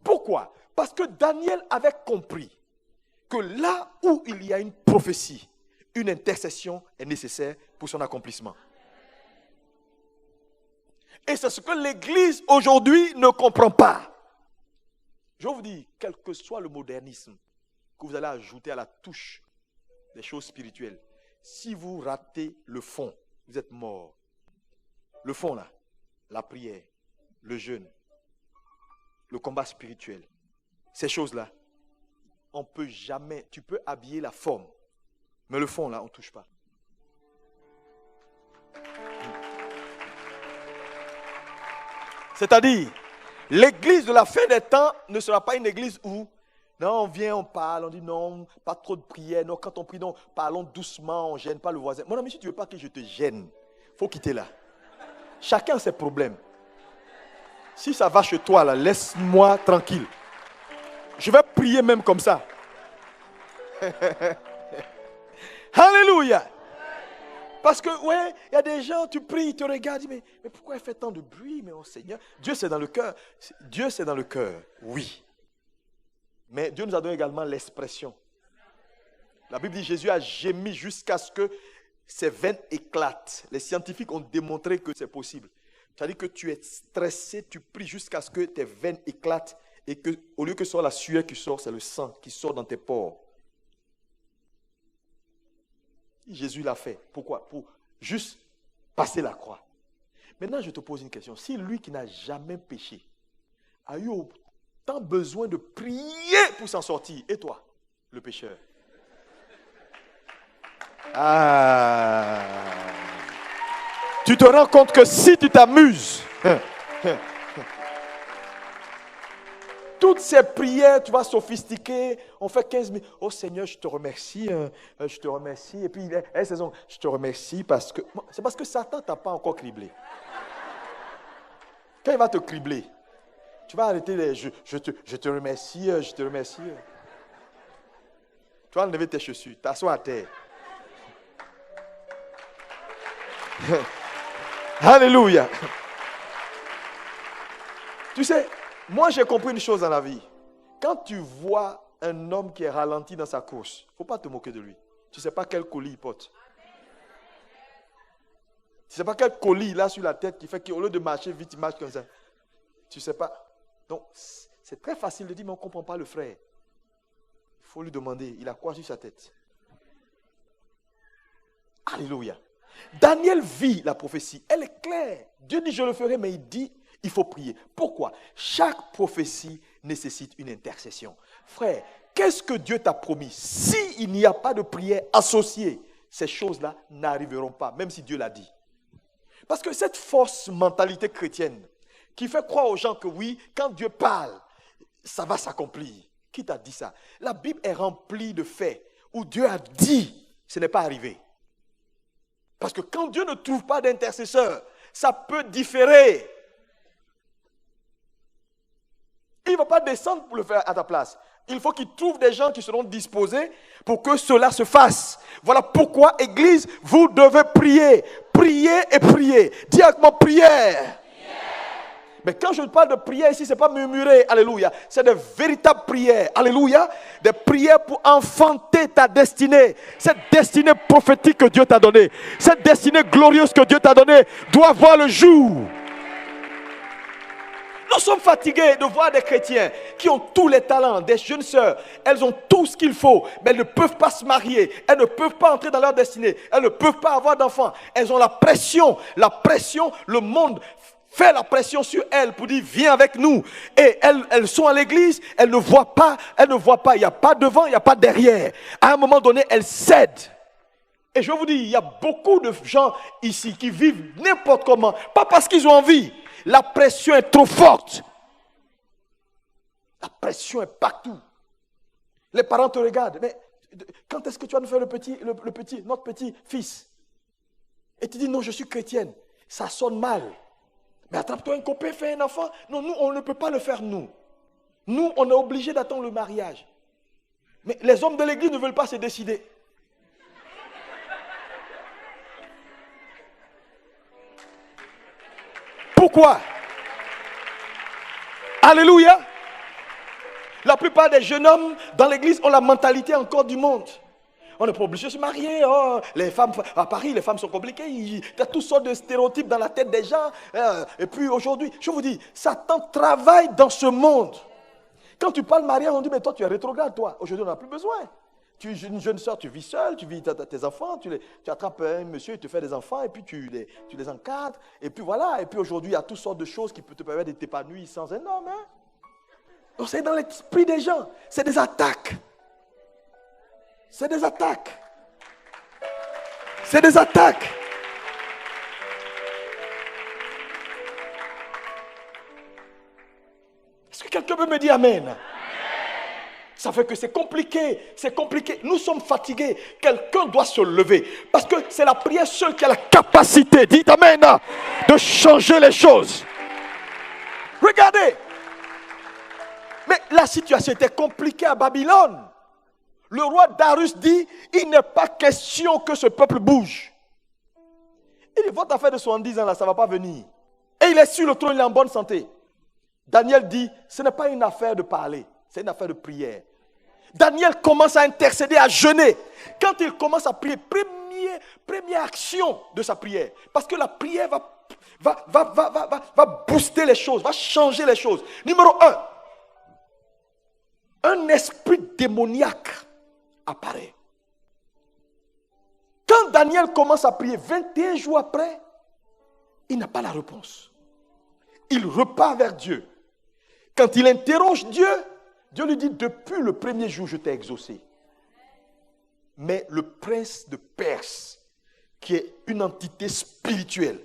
Pourquoi? Parce que Daniel avait compris que là où il y a une prophétie, une intercession est nécessaire pour son accomplissement. Et c'est ce que l'Église aujourd'hui ne comprend pas. Je vous dis, quel que soit le modernisme que vous allez ajouter à la touche des choses spirituelles, si vous ratez le fond, vous êtes mort. Le fond là, la prière, le jeûne, le combat spirituel, ces choses-là, on peut jamais, tu peux habiller la forme, mais le fond là, on ne touche pas. C'est-à-dire, l'église de la fin des temps ne sera pas une église où, non, on vient, on parle, on dit non, pas trop de prière, non, quand on prie, non, parlons doucement, on ne gêne pas le voisin. Mon ami, si tu ne veux pas que je te gêne, il faut quitter là. Chacun a ses problèmes. Si ça va chez toi, là, laisse-moi tranquille. Je vais prier même comme ça. Alléluia. Parce que, ouais, il y a des gens, tu pries, ils te regardent, mais pourquoi il fait tant de bruit, mais oh Seigneur, Dieu c'est dans le cœur. Dieu c'est dans le cœur, oui. Mais Dieu nous a donné également l'expression. La Bible dit Jésus a gémi jusqu'à ce que ses veines éclatent. Les scientifiques ont démontré que c'est possible. C'est-à-dire que tu es stressé, tu pries jusqu'à ce que tes veines éclatent et que, au lieu que ce soit la sueur qui sort, c'est le sang qui sort dans tes pores. Jésus l'a fait. Pourquoi? Pour juste passer la croix. Maintenant, je te pose une question. Si lui qui n'a jamais péché a eu autant besoin de prier pour s'en sortir, et toi, le pécheur? Tu te rends compte que si tu t'amuses, toutes ces prières, tu vas sophistiquer, on fait 15 minutes. Oh Seigneur, je te remercie, je te remercie. Et puis, je te remercie parce que... C'est parce que Satan ne t'a pas encore criblé. Quand il va te cribler, tu vas arrêter les je te remercie, je te remercie. Tu vas enlever tes chaussures, t'assois à terre. Alléluia. Tu sais, moi j'ai compris une chose dans la vie. Quand tu vois un homme qui est ralenti dans sa course, il ne faut pas te moquer de lui. Tu ne sais pas quel colis il porte. Tu ne sais pas quel colis il a sur la tête qui fait qu'au lieu de marcher vite, il marche comme ça. Tu ne sais pas. Donc, c'est très facile de dire, mais on ne comprend pas le frère. Il faut lui demander, il a quoi sur sa tête? Alléluia. Daniel vit la prophétie. Elle est claire. Dieu dit, je le ferai, mais il dit, il faut prier. Pourquoi? Chaque prophétie nécessite une intercession. Frère, qu'est-ce que Dieu t'a promis? S'il n'y a pas de prière associée, ces choses-là n'arriveront pas, même si Dieu l'a dit. Parce que cette fausse mentalité chrétienne qui fait croire aux gens que oui, quand Dieu parle, ça va s'accomplir. Qui t'a dit ça? La Bible est remplie de faits où Dieu a dit, ce n'est pas arrivé. Parce que quand Dieu ne trouve pas d'intercesseur, ça peut différer. Il ne va pas descendre pour le faire à ta place. Il faut qu'il trouve des gens qui seront disposés pour que cela se fasse. Voilà pourquoi, Église, vous devez prier. Prier et prier. Dis avec moi, prière. Mais quand je parle de prière ici, ce n'est pas murmurer, alléluia. C'est de véritables prières, alléluia. Des prières pour enfanter ta destinée. Cette destinée prophétique que Dieu t'a donnée. Cette destinée glorieuse que Dieu t'a donnée doit voir le jour. Nous sommes fatigués de voir des chrétiens qui ont tous les talents, des jeunes sœurs. Elles ont tout ce qu'il faut, mais elles ne peuvent pas se marier. Elles ne peuvent pas entrer dans leur destinée. Elles ne peuvent pas avoir d'enfants. Elles ont la pression, le monde fait la pression sur elles pour dire viens avec nous. Et elles sont à l'église, elles ne voient pas, il n'y a pas devant, il n'y a pas derrière. À un moment donné, elles cèdent. Et je vous dis, il y a beaucoup de gens ici qui vivent n'importe comment, pas parce qu'ils ont envie. La pression est trop forte. La pression est partout. Les parents te regardent. Mais quand est-ce que tu vas nous faire notre petit fils? Et tu dis non, je suis chrétienne. Ça sonne mal. Mais attrape-toi un copain, fais un enfant. Non, nous, on ne peut pas le faire, nous. Nous, on est obligé d'attendre le mariage. Mais les hommes de l'église ne veulent pas se décider. Pourquoi? Alléluia. La plupart des jeunes hommes dans l'église ont la mentalité encore du monde. On n'est pas obligé de se marier. Oh, les femmes, à Paris, les femmes sont compliquées. Il y a toutes sortes de stéréotypes dans la tête des gens. Et puis aujourd'hui, je vous dis, Satan travaille dans ce monde. Quand tu parles mariage, on dit, mais toi, tu es rétrograde, toi. Aujourd'hui, on n'a plus besoin. Tu es une jeune soeur, tu vis seule, tu vis tes enfants, tu attrapes un monsieur, il te fait des enfants, et puis tu les encadres. Et puis voilà, et puis aujourd'hui, il y a toutes sortes de choses qui peuvent te permettre de t'épanouir sans un homme. Hein? Donc c'est dans l'esprit des gens. C'est des attaques. C'est des attaques. C'est des attaques. Est-ce que quelqu'un peut me dire amen? Ça fait que c'est compliqué, c'est compliqué. Nous sommes fatigués. Quelqu'un doit se lever. Parce que c'est la prière seule qui a la capacité, dites amen, de changer les choses. Regardez. Mais la situation était compliquée à Babylone. Le roi Darius dit, il n'est pas question que ce peuple bouge. Il dit, votre affaire de 70 ans là, ça ne va pas venir. Et il est sur le trône, il est en bonne santé. Daniel dit, ce n'est pas une affaire de parler, c'est une affaire de prière. Daniel commence à intercéder, à jeûner. Quand il commence à prier, première action de sa prière. Parce que la prière va booster les choses, va changer les choses. Numéro 1, un esprit démoniaque apparaît. Quand Daniel commence à prier, 21 jours après, il n'a pas la réponse. Il repart vers Dieu. Quand il interroge Dieu, Dieu lui dit, depuis le premier jour, je t'ai exaucé. Mais le prince de Perse, qui est une entité spirituelle,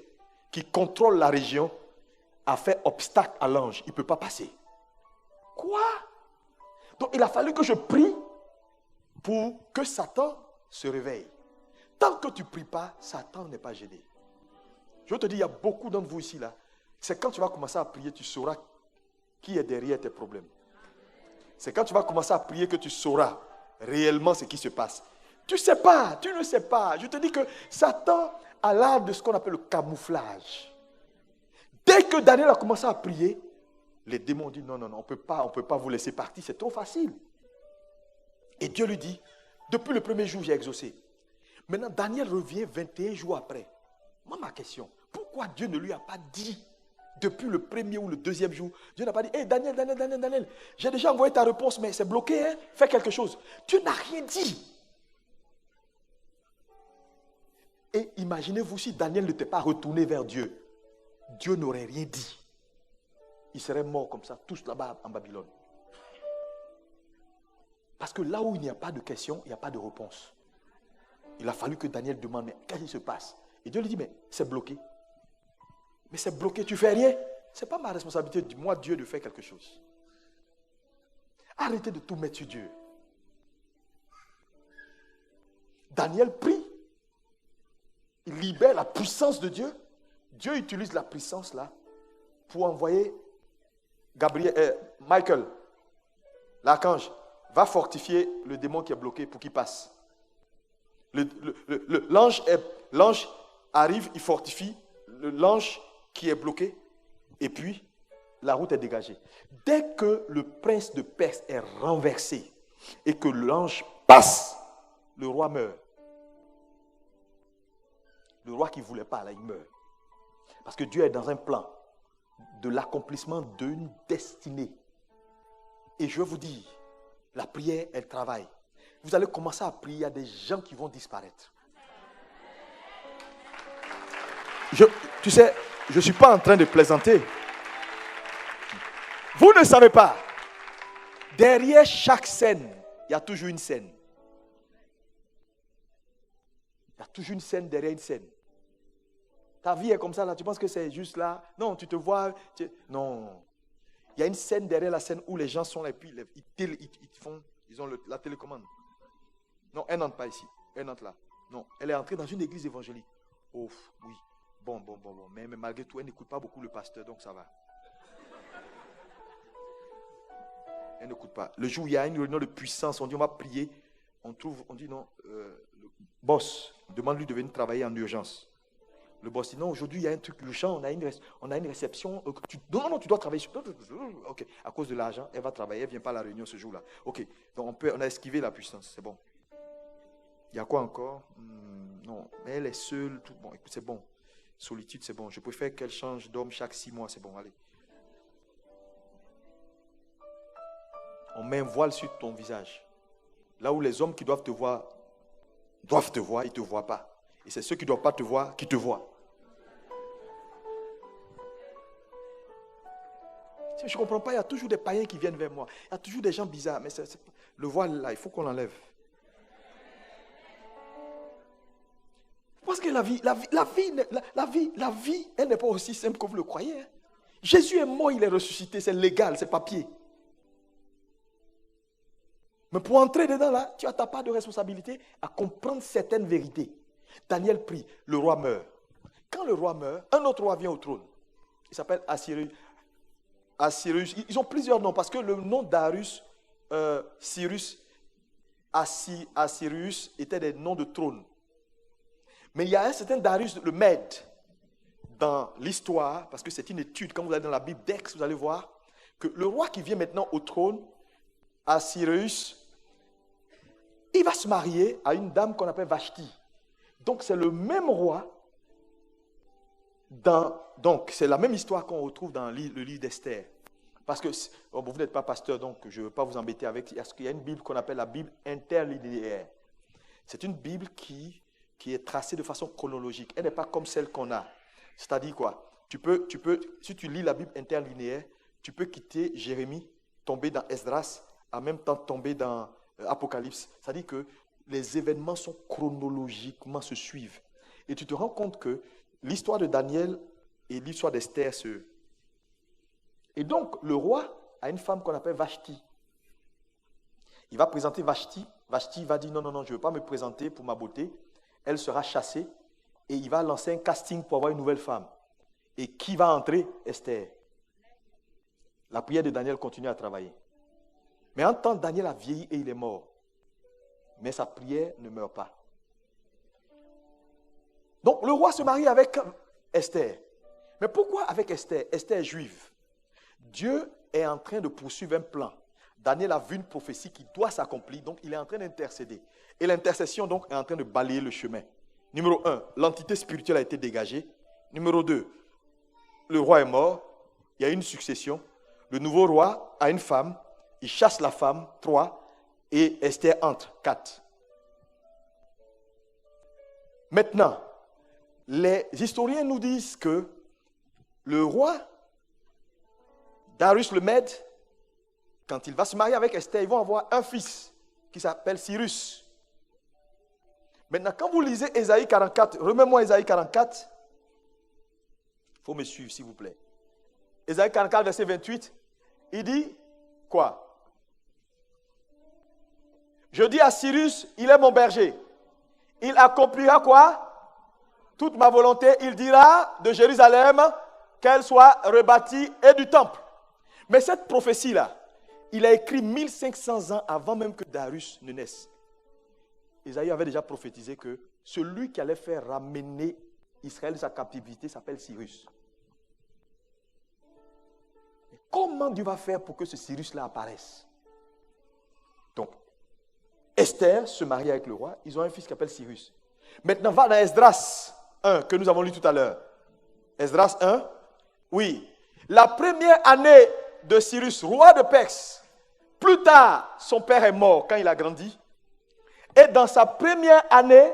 qui contrôle la région, a fait obstacle à l'ange. Il ne peut pas passer. Quoi? Donc il a fallu que je prie pour que Satan se réveille. Tant que tu ne pries pas, Satan n'est pas gêné. Je te dis, il y a beaucoup d'entre vous ici, là. C'est quand tu vas commencer à prier, tu sauras qui est derrière tes problèmes. C'est quand tu vas commencer à prier que tu sauras réellement ce qui se passe. Tu ne sais pas, tu ne sais pas. Je te dis que Satan à l'art de ce qu'on appelle le camouflage. Dès que Daniel a commencé à prier, les démons ont dit non, on ne peut pas vous laisser partir, c'est trop facile. Et Dieu lui dit, depuis le premier jour, j'ai exaucé. Maintenant, Daniel revient 21 jours après. Moi, ma question, pourquoi Dieu ne lui a pas dit depuis le premier ou le deuxième jour? Dieu n'a pas dit, hey, Daniel, j'ai déjà envoyé ta réponse, mais c'est bloqué, hein? Fais quelque chose. Dieu n'a rien dit. Et imaginez-vous si Daniel n'était pas retourné vers Dieu. Dieu n'aurait rien dit. Il serait mort comme ça, tous là-bas en Babylone. Parce que là où il n'y a pas de question, il n'y a pas de réponse. Il a fallu que Daniel demande, mais qu'est-ce qui se passe? Et Dieu lui dit, mais c'est bloqué. Mais c'est bloqué, tu fais rien. Ce n'est pas ma responsabilité, moi Dieu, de faire quelque chose. Arrêtez de tout mettre sur Dieu. Daniel prie. Il libère la puissance de Dieu. Dieu utilise la puissance là pour envoyer Michael, l'archange, va fortifier le démon qui est bloqué pour qu'il passe. L'ange arrive, il fortifie l'ange qui est bloqué et puis la route est dégagée. Dès que le prince de Perse est renversé et que l'ange passe, le roi meurt. Le roi qui ne voulait pas, là, il meurt. Parce que Dieu est dans un plan de l'accomplissement d'une destinée. Et je vais vous dire, la prière, elle travaille. Vous allez commencer à prier, il y a des gens qui vont disparaître. Tu sais, je ne suis pas en train de plaisanter. Vous ne savez pas. Derrière chaque scène, il y a toujours une scène. Il y a toujours une scène derrière une scène. Ta vie est comme ça, là. Tu penses que c'est juste là? Non, tu te vois. Non. Il y a une scène derrière la scène où les gens sont là et puis ils ont la télécommande. Non, elle n'entre pas ici. Elle n'entre là. Non, elle est entrée dans une église évangélique. Oh, oui. Bon. Mais malgré tout, elle n'écoute pas beaucoup le pasteur, donc ça va. Elle n'écoute pas. Le jour où il y a une réunion de puissance, on dit on va prier. On dit non, le boss, demande-lui de venir travailler en urgence. Le boss dit non, aujourd'hui il y a un truc urgent, on a une réception. Non, tu dois travailler sur. Ok, à cause de l'argent, elle va travailler, elle ne vient pas à la réunion ce jour-là. Ok, donc on a esquivé la puissance, c'est bon. Il y a quoi encore? Non, mais elle est seule. Bon, écoute, c'est bon. Solitude, c'est bon. Je préfère qu'elle change d'homme chaque 6 mois, c'est bon, allez. On met un voile sur ton visage. Là où les hommes qui doivent te voir, ils ne te voient pas. Et c'est ceux qui ne doivent pas te voir qui te voient. Je ne comprends pas, il y a toujours des païens qui viennent vers moi. Il y a toujours des gens bizarres. Mais le voile là, il faut qu'on l'enlève. Parce que la vie, elle n'est pas aussi simple que vous le croyez. Hein. Jésus est mort, il est ressuscité, c'est légal, c'est papier. Mais pour entrer dedans là, tu as ta part de responsabilité à comprendre certaines vérités. Daniel prie, le roi meurt. Quand le roi meurt, un autre roi vient au trône. Il s'appelle Assyrus. Ils ont plusieurs noms parce que le nom d'Arus, Cyrus, Assyrus étaient des noms de trône. Mais il y a un certain Darius, le Mède, dans l'histoire, parce que c'est une étude, quand vous allez dans la Bible d'Ex, vous allez voir que le roi qui vient maintenant au trône, Assyrus, il va se marier à une dame qu'on appelle Vashti. Donc c'est le même roi, donc c'est la même histoire qu'on retrouve dans le livre d'Esther. Parce que vous n'êtes pas pasteur, donc je ne veux pas vous embêter avec, parce qu'il y a une Bible qu'on appelle la Bible interlinéaire. C'est une Bible qui est tracée de façon chronologique. Elle n'est pas comme celle qu'on a. C'est-à-dire quoi? Si tu lis la Bible interlinéaire, tu peux quitter Jérémie, tomber dans Esdras, en même temps tomber dans Apocalypse. C'est-à-dire que les événements sont chronologiquement se suivent. Et tu te rends compte que l'histoire de Daniel et l'histoire d'Esther se... Et donc, le roi a une femme qu'on appelle Vashti. Il va présenter Vashti. Vashti va dire non, je ne veux pas me présenter pour ma beauté. Elle sera chassée et il va lancer un casting pour avoir une nouvelle femme. Et qui va entrer? Esther. La prière de Daniel continue à travailler. Mais en temps, Daniel a vieilli et il est mort. Mais sa prière ne meurt pas. Donc le roi se marie avec Esther. Mais pourquoi avec Esther? Esther est juive. Dieu est en train de poursuivre un plan. Daniel a vu une prophétie qui doit s'accomplir, donc il est en train d'intercéder. Et l'intercession donc est en train de balayer le chemin. Numéro 1, l'entité spirituelle a été dégagée. Numéro 2, le roi est mort, il y a une succession. Le nouveau roi a une femme, il chasse la femme, 3, et Esther entre, 4. Maintenant, les historiens nous disent que le roi Darius le Mède, quand il va se marier avec Esther, ils vont avoir un fils qui s'appelle Cyrus. Maintenant, quand vous lisez Ésaïe 44, remets-moi Ésaïe 44. Il faut me suivre, s'il vous plaît. Ésaïe 44, verset 28, il dit quoi? Je dis à Cyrus, il est mon berger. Il accomplira quoi? Toute ma volonté. Il dira de Jérusalem qu'elle soit rebâtie et du temple. Mais cette prophétie-là, il a écrit 1500 ans avant même que Darius ne naisse. Isaïe avait déjà prophétisé que celui qui allait faire ramener Israël de sa captivité s'appelle Cyrus. Mais comment Dieu va faire pour que ce Cyrus-là apparaisse? Donc, Esther se marie avec le roi. Ils ont un fils qui s'appelle Cyrus. Maintenant, va dans Esdras 1, que nous avons lu tout à l'heure. Esdras 1, oui. La première année de Cyrus, roi de Perse. Plus tard, son père est mort quand il a grandi. Et dans sa première année,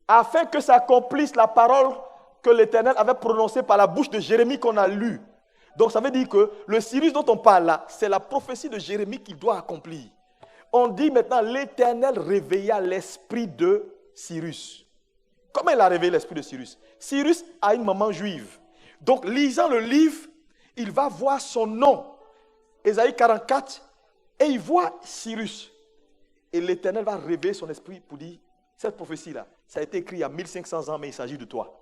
afin que s'accomplisse la parole que l'Éternel avait prononcée par la bouche de Jérémie qu'on a lue. Donc ça veut dire que le Cyrus dont on parle là, c'est la prophétie de Jérémie qu'il doit accomplir. On dit maintenant, l'Éternel réveilla l'esprit de Cyrus. Comment il a réveillé l'esprit de Cyrus? Cyrus a une maman juive. Donc lisant le livre, il va voir son nom, Ésaïe 44, et il voit Cyrus. Et l'Éternel va réveiller son esprit pour dire, cette prophétie-là, ça a été écrit il y a 1500 ans, mais il s'agit de toi.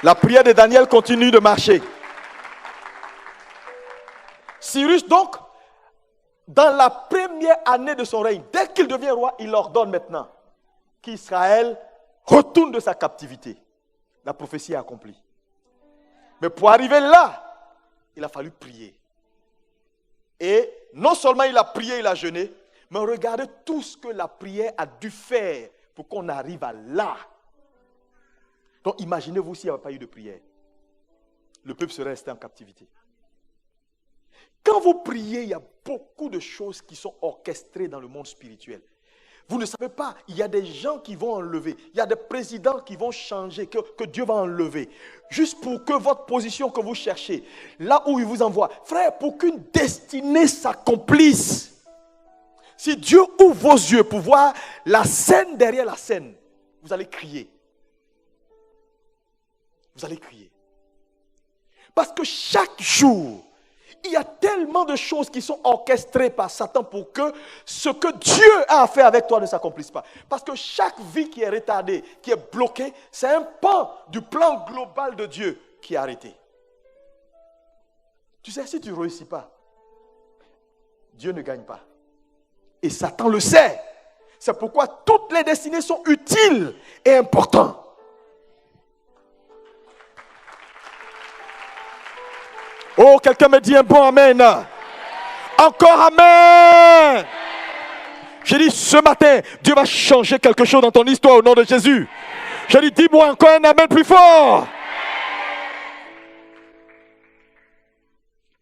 La prière de Daniel continue de marcher. Cyrus, donc, dans la première année de son règne, dès qu'il devient roi, il ordonne maintenant qu'Israël retourne de sa captivité. La prophétie est accomplie. Mais pour arriver là, il a fallu prier. Et non seulement il a prié, il a jeûné, mais regardez tout ce que la prière a dû faire pour qu'on arrive à là. Donc imaginez-vous s'il n'y avait pas eu de prière. Le peuple serait resté en captivité. Quand vous priez, il y a beaucoup de choses qui sont orchestrées dans le monde spirituel. Vous ne savez pas, il y a des gens qui vont enlever, il y a des présidents qui vont changer, que Dieu va enlever, juste pour que votre position que vous cherchez, là où il vous envoie, frère, pour qu'une destinée s'accomplisse, si Dieu ouvre vos yeux pour voir la scène derrière la scène, vous allez crier. Vous allez crier. Parce que chaque jour, il y a tellement de choses qui sont orchestrées par Satan pour que ce que Dieu a à faire avec toi ne s'accomplisse pas. Parce que chaque vie qui est retardée, qui est bloquée, c'est un pan du plan global de Dieu qui est arrêté. Tu sais, si tu ne réussis pas, Dieu ne gagne pas. Et Satan le sait. C'est pourquoi toutes les destinées sont utiles et importantes. Oh, quelqu'un me dit un bon amen. Encore amen. J'ai dit ce matin, Dieu va changer quelque chose dans ton histoire au nom de Jésus. J'ai dit, dis-moi encore un amen plus fort.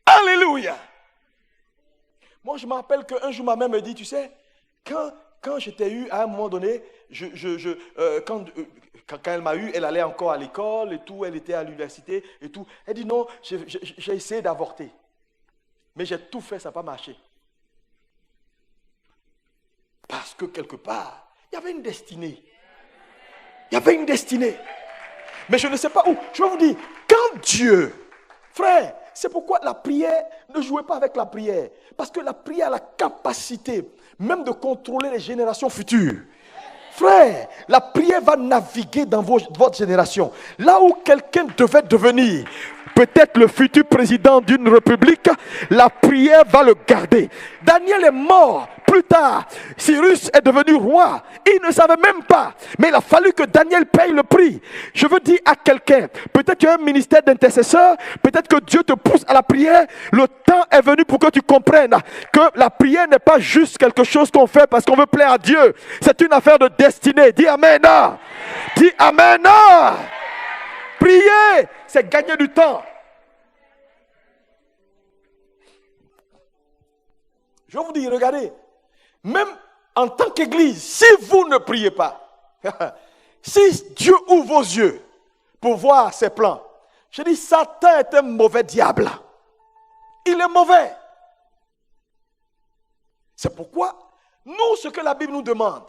Alléluia. Moi, je me rappelle qu'un jour, ma mère me dit, tu sais, quand je t'ai eu, à un moment donné, quand elle m'a eu, elle allait encore à l'école et tout, elle était à l'université et tout. Elle dit non, j'ai essayé d'avorter. Mais j'ai tout fait, ça n'a pas marché. Parce que quelque part, il y avait une destinée. Il y avait une destinée. Mais je ne sais pas où. Je vais vous dire, quand Dieu, frère, c'est pourquoi la prière, ne jouez pas avec la prière. Parce que la prière a la capacité même de contrôler les générations futures. Frère, la prière va naviguer dans votre génération. Là où quelqu'un devait devenir peut-être le futur président d'une république, la prière va le garder. Daniel est mort. plus tard, Cyrus est devenu roi. Il ne savait même pas. Mais il a fallu que Daniel paye le prix. Je veux dire à quelqu'un, peut-être qu'il y a un ministère d'intercesseur, peut-être que Dieu te pousse à la prière. Le temps est venu pour que tu comprennes que la prière n'est pas juste quelque chose qu'on fait parce qu'on veut plaire à Dieu. C'est une affaire de destinée. Dis Amen. Dis Amen. Prier, c'est gagner du temps. Je vous dis, regardez, même en tant qu'église, si vous ne priez pas, si Dieu ouvre vos yeux pour voir ses plans, je dis, Satan est un mauvais diable. Il est mauvais. C'est pourquoi, nous, ce que la Bible nous demande,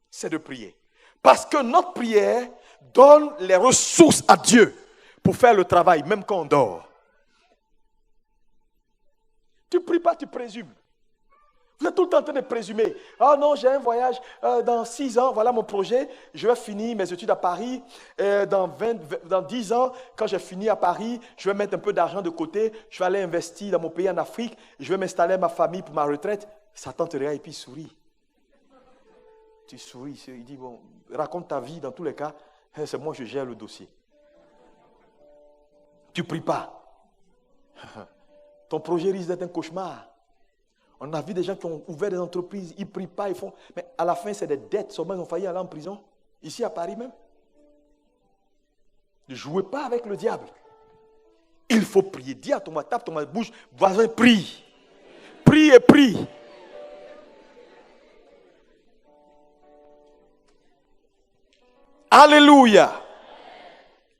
c'est de prier. Parce que notre prière donne les ressources à Dieu pour faire le travail, même quand on dort. Tu ne pries pas, tu présumes. Vous êtes tout le temps en train de présumer. Ah non, j'ai un voyage dans 6 ans, voilà mon projet. Je vais finir mes études à Paris. Dans 10 ans, quand j'ai fini à Paris, je vais mettre un peu d'argent de côté. Je vais aller investir dans mon pays en Afrique. Je vais m'installer ma famille pour ma retraite. Satan te regarde et puis il sourit. Tu souris. Il dit, bon, raconte ta vie dans tous les cas. C'est moi, je gère le dossier. Tu ne pries pas. Ton projet risque d'être un cauchemar. On a vu des gens qui ont ouvert des entreprises, ils ne prient pas, ils font. Mais à la fin, c'est des dettes. Seulement, ils ont failli aller en prison. Ici à Paris même. Ne jouez pas avec le diable. Il faut prier. Dis à ton voisin, tape ton bouche, voisin, prie. Prie et prie. Alléluia.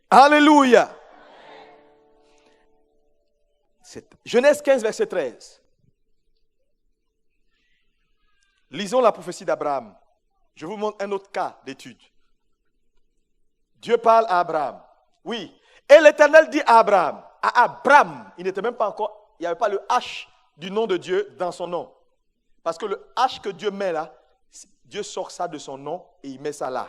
Alléluia. Genèse 15, verset 13. Lisons la prophétie d'Abraham. Je vous montre un autre cas d'étude. Dieu parle à Abraham. Oui. Et l'Éternel dit à Abraham. À Abraham, il n'était même pas encore, il n'y avait pas le H du nom de Dieu dans son nom. Parce que le H que Dieu met là, Dieu sort ça de son nom et il met ça là.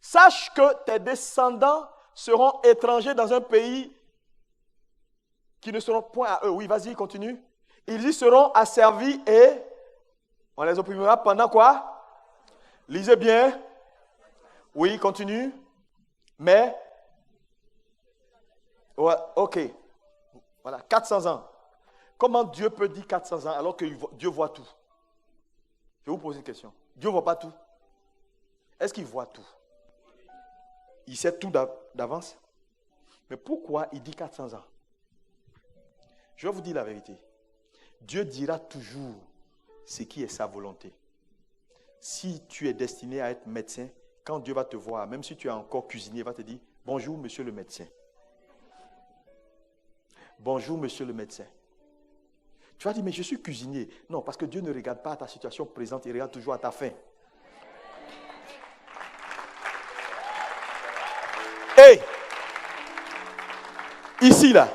Sache que tes descendants seront étrangers dans un pays qui ne seront point à eux. Oui, vas-y, continue. Ils y seront asservis et on les opprimera pendant quoi? Lisez bien. Oui, continue. Mais, ouais, ok. Voilà, 400 ans. Comment Dieu peut dire 400 ans alors que Dieu voit tout? Je vais vous poser une question. Dieu ne voit pas tout? Est-ce qu'il voit tout? Il sait tout d'avance? Mais pourquoi il dit 400 ans? Je vais vous dire la vérité. Dieu dira toujours ce qui est sa volonté. Si tu es destiné à être médecin, quand Dieu va te voir, même si tu es encore cuisinier, il va te dire, bonjour monsieur le médecin. Bonjour monsieur le médecin. Tu vas dire, mais je suis cuisinier. Non, parce que Dieu ne regarde pas à ta situation présente, il regarde toujours à ta fin. Hey! Ici là,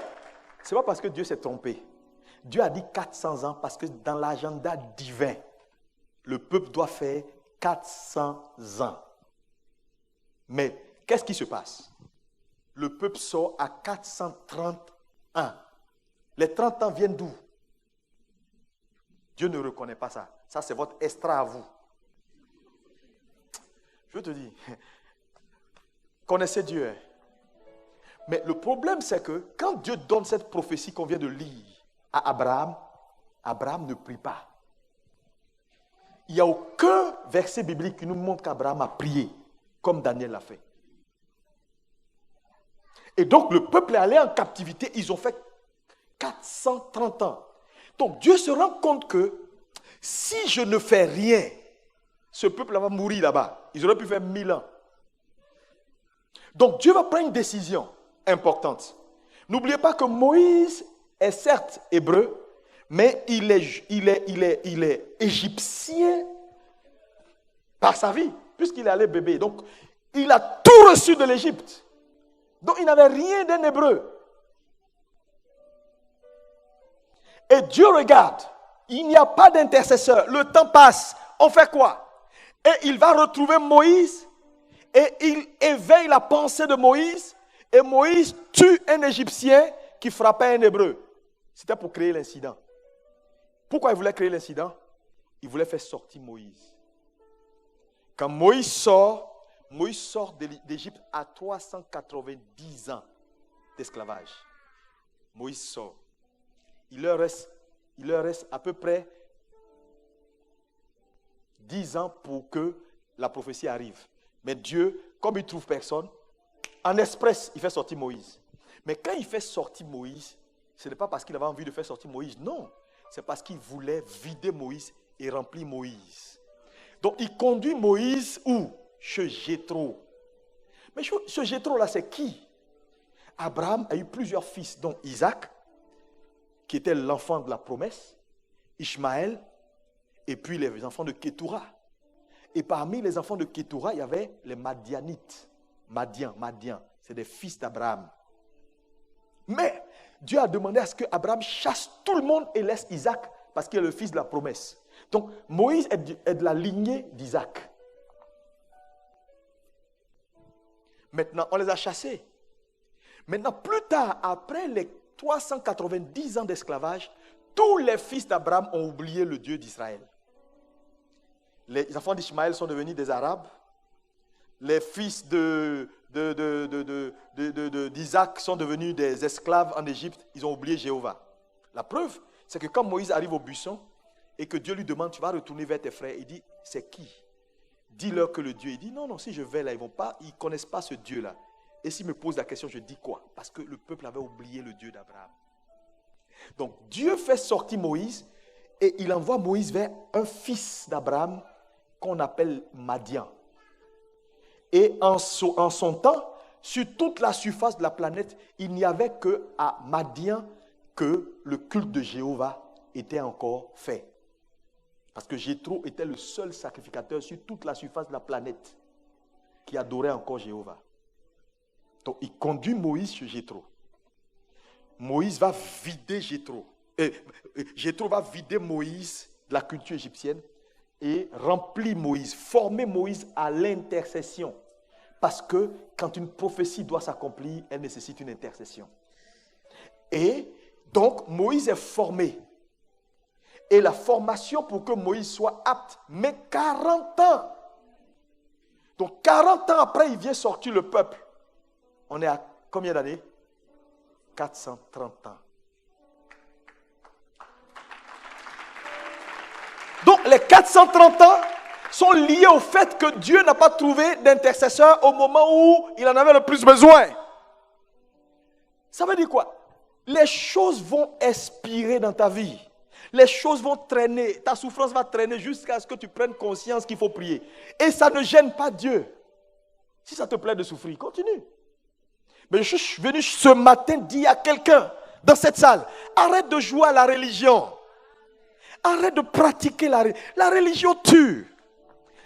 c'est pas parce que Dieu s'est trompé. Dieu a dit 400 ans parce que dans l'agenda divin, le peuple doit faire 400 ans. Mais qu'est-ce qui se passe? Le peuple sort à 431. Les 30 ans viennent d'où? Dieu ne reconnaît pas ça. Ça, c'est votre extra à vous. Je te dis, connaissez Dieu. Hein? Mais le problème, c'est que quand Dieu donne cette prophétie qu'on vient de lire à Abraham, Abraham ne prie pas. Il n'y a aucun verset biblique qui nous montre qu'Abraham a prié, comme Daniel l'a fait. Et donc le peuple est allé en captivité, ils ont fait 430 ans. Donc Dieu se rend compte que si je ne fais rien, ce peuple va mourir là-bas. Ils auraient pu faire 1000 ans. Donc Dieu va prendre une décision importante. N'oubliez pas que Moïse est certes hébreu, mais il est égyptien par sa vie, puisqu'il est allé bébé. Donc, il a tout reçu de l'Égypte. Donc, il n'avait rien d'un hébreu. Et Dieu regarde, il n'y a pas d'intercesseur. Le temps passe. On fait quoi? Et il va retrouver Moïse et il éveille la pensée de Moïse. Et Moïse tue un Égyptien qui frappait un hébreu. C'était pour créer l'incident. Pourquoi il voulait créer l'incident? il voulait faire sortir Moïse. Quand Moïse sort d'Égypte à 390 ans d'esclavage. Moïse sort. Il leur reste à peu près 10 ans pour que la prophétie arrive. Mais Dieu, comme il ne trouve personne, en express, il fait sortir Moïse. Mais quand il fait sortir Moïse, ce n'est pas parce qu'il avait envie de faire sortir Moïse, non. C'est parce qu'il voulait vider Moïse et remplir Moïse. Donc il conduit Moïse où? Chez Jéthro. Mais ce Jéthro-là, c'est qui? Abraham a eu plusieurs fils, dont Isaac, qui était l'enfant de la promesse, Ishmaël, et puis les enfants de Kétoura. Et parmi les enfants de Kétoura, il y avait les Madianites. Madian, c'est des fils d'Abraham. Mais Dieu a demandé à ce qu'Abraham chasse tout le monde et laisse Isaac, parce qu'il est le fils de la promesse. Donc Moïse est de la lignée d'Isaac. Maintenant, on les a chassés. Maintenant, plus tard, après les 390 ans d'esclavage, tous les fils d'Abraham ont oublié le Dieu d'Israël. Les enfants d'Ishmaël sont devenus des Arabes. Les fils d'Isaac sont devenus des esclaves en Égypte. Ils ont oublié Jéhovah. La preuve, c'est que quand Moïse arrive au buisson et que Dieu lui demande, tu vas retourner vers tes frères, il dit, c'est qui? Dis-leur que le Dieu. Il dit, non, si je vais là, ils ne connaissent pas ce Dieu-là. Et s'ils me posent la question, je dis quoi? Parce que le peuple avait oublié le Dieu d'Abraham. Donc Dieu fait sortir Moïse et il envoie Moïse vers un fils d'Abraham qu'on appelle Madian. Et en son temps, sur toute la surface de la planète, il n'y avait qu'à Madian que le culte de Jéhovah était encore fait. Parce que Jéthro était le seul sacrificateur sur toute la surface de la planète qui adorait encore Jéhovah. Donc il conduit Moïse chez Jéthro. Moïse va vider Jéthro. Jéthro va vider Moïse de la culture égyptienne et remplir Moïse, former Moïse à l'intercession. Parce que quand une prophétie doit s'accomplir, elle nécessite une intercession. Et donc Moïse est formé. Et la formation pour que Moïse soit apte met 40 ans. Donc 40 ans après, il vient sortir le peuple. On est à combien d'années? 430 ans. Donc les 430 ans sont liés au fait que Dieu n'a pas trouvé d'intercesseur au moment où il en avait le plus besoin. Ça veut dire quoi? Les choses vont expirer dans ta vie. Les choses vont traîner. Ta souffrance va traîner jusqu'à ce que tu prennes conscience qu'il faut prier. Et ça ne gêne pas Dieu. Si ça te plaît de souffrir, continue. Mais je suis venu ce matin dire à quelqu'un dans cette salle, arrête de jouer à la religion. Arrête de pratiquer la religion. La religion tue.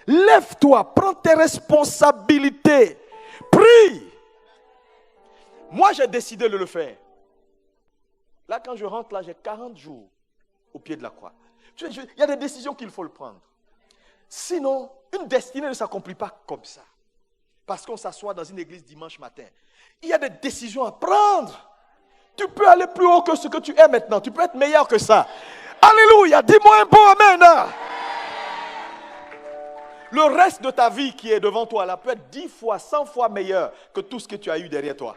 Lève-toi, prends tes responsabilités. Prie. Moi, j'ai décidé de le faire. Là, quand je rentre, là, j'ai 40 jours au pied de la croix. Il y a des décisions qu'il faut le prendre. Sinon, une destinée ne s'accomplit pas comme ça. Parce qu'on s'assoit dans une église dimanche matin. Il y a des décisions à prendre. Tu peux aller plus haut que ce que tu es maintenant. Tu peux être meilleur que ça. Alléluia. Dis-moi un bon amen. Le reste de ta vie qui est devant toi là peut être 10 fois, 100 fois meilleur que tout ce que tu as eu derrière toi.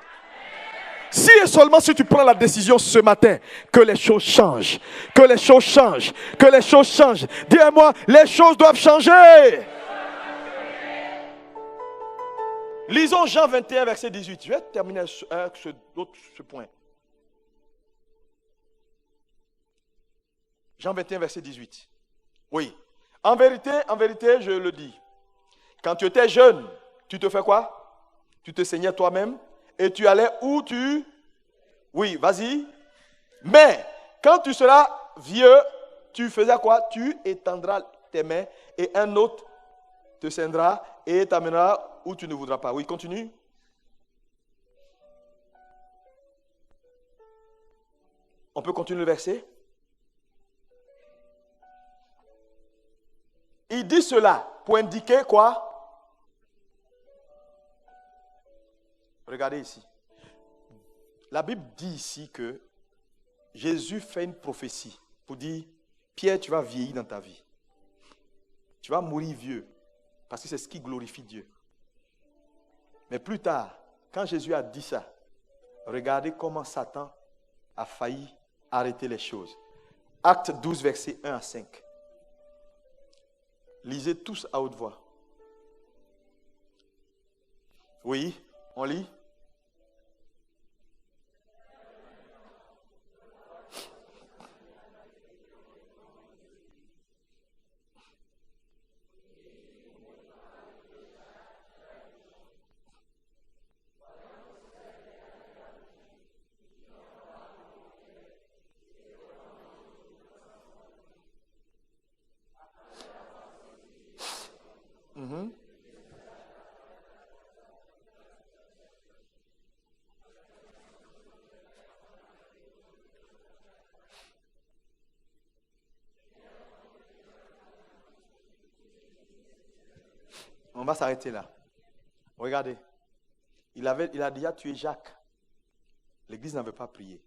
Si et seulement si tu prends la décision ce matin que les choses changent, que les choses changent, que les choses changent. Dis-moi, les choses doivent changer. Lisons Jean 21, verset 18. Je vais terminer ce point. Jean 21, verset 18. Oui. En vérité, je le dis. Quand tu étais jeune, tu te fais quoi? Tu te saignais toi-même et tu allais où tu... Oui, vas-y. Mais quand tu seras vieux, tu faisais quoi? Tu étendras tes mains et un autre te saignera et t'amènera où tu ne voudras pas. Oui, continue. On peut continuer le verset? Il dit cela pour indiquer quoi? Regardez ici. La Bible dit ici que Jésus fait une prophétie pour dire, Pierre, tu vas vieillir dans ta vie. Tu vas mourir vieux. Parce que c'est ce qui glorifie Dieu. Mais plus tard, quand Jésus a dit ça, regardez comment Satan a failli arrêter les choses. Acte 12, versets 1 à 5. Lisez tous à haute voix. Oui, on lit. On va s'arrêter là. Regardez. Il a déjà tué Jacques. L'église n'avait pas prié.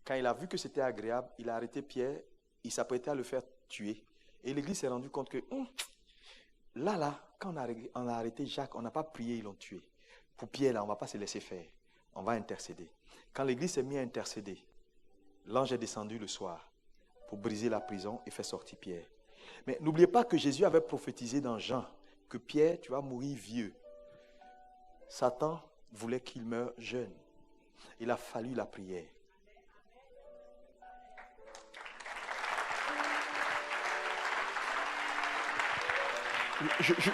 Quand il a vu que c'était agréable, il a arrêté Pierre. Il s'apprêtait à le faire tuer. Et l'église s'est rendue compte que là, quand on a arrêté Jacques, on n'a pas prié, ils l'ont tué. Pour Pierre, là, on ne va pas se laisser faire. On va intercéder. Quand l'église s'est mise à intercéder, l'ange est descendu le soir pour briser la prison et faire sortir Pierre. Mais n'oubliez pas que Jésus avait prophétisé dans Jean que Pierre, tu vas mourir vieux. Satan voulait qu'il meure jeune. Il a fallu la prière.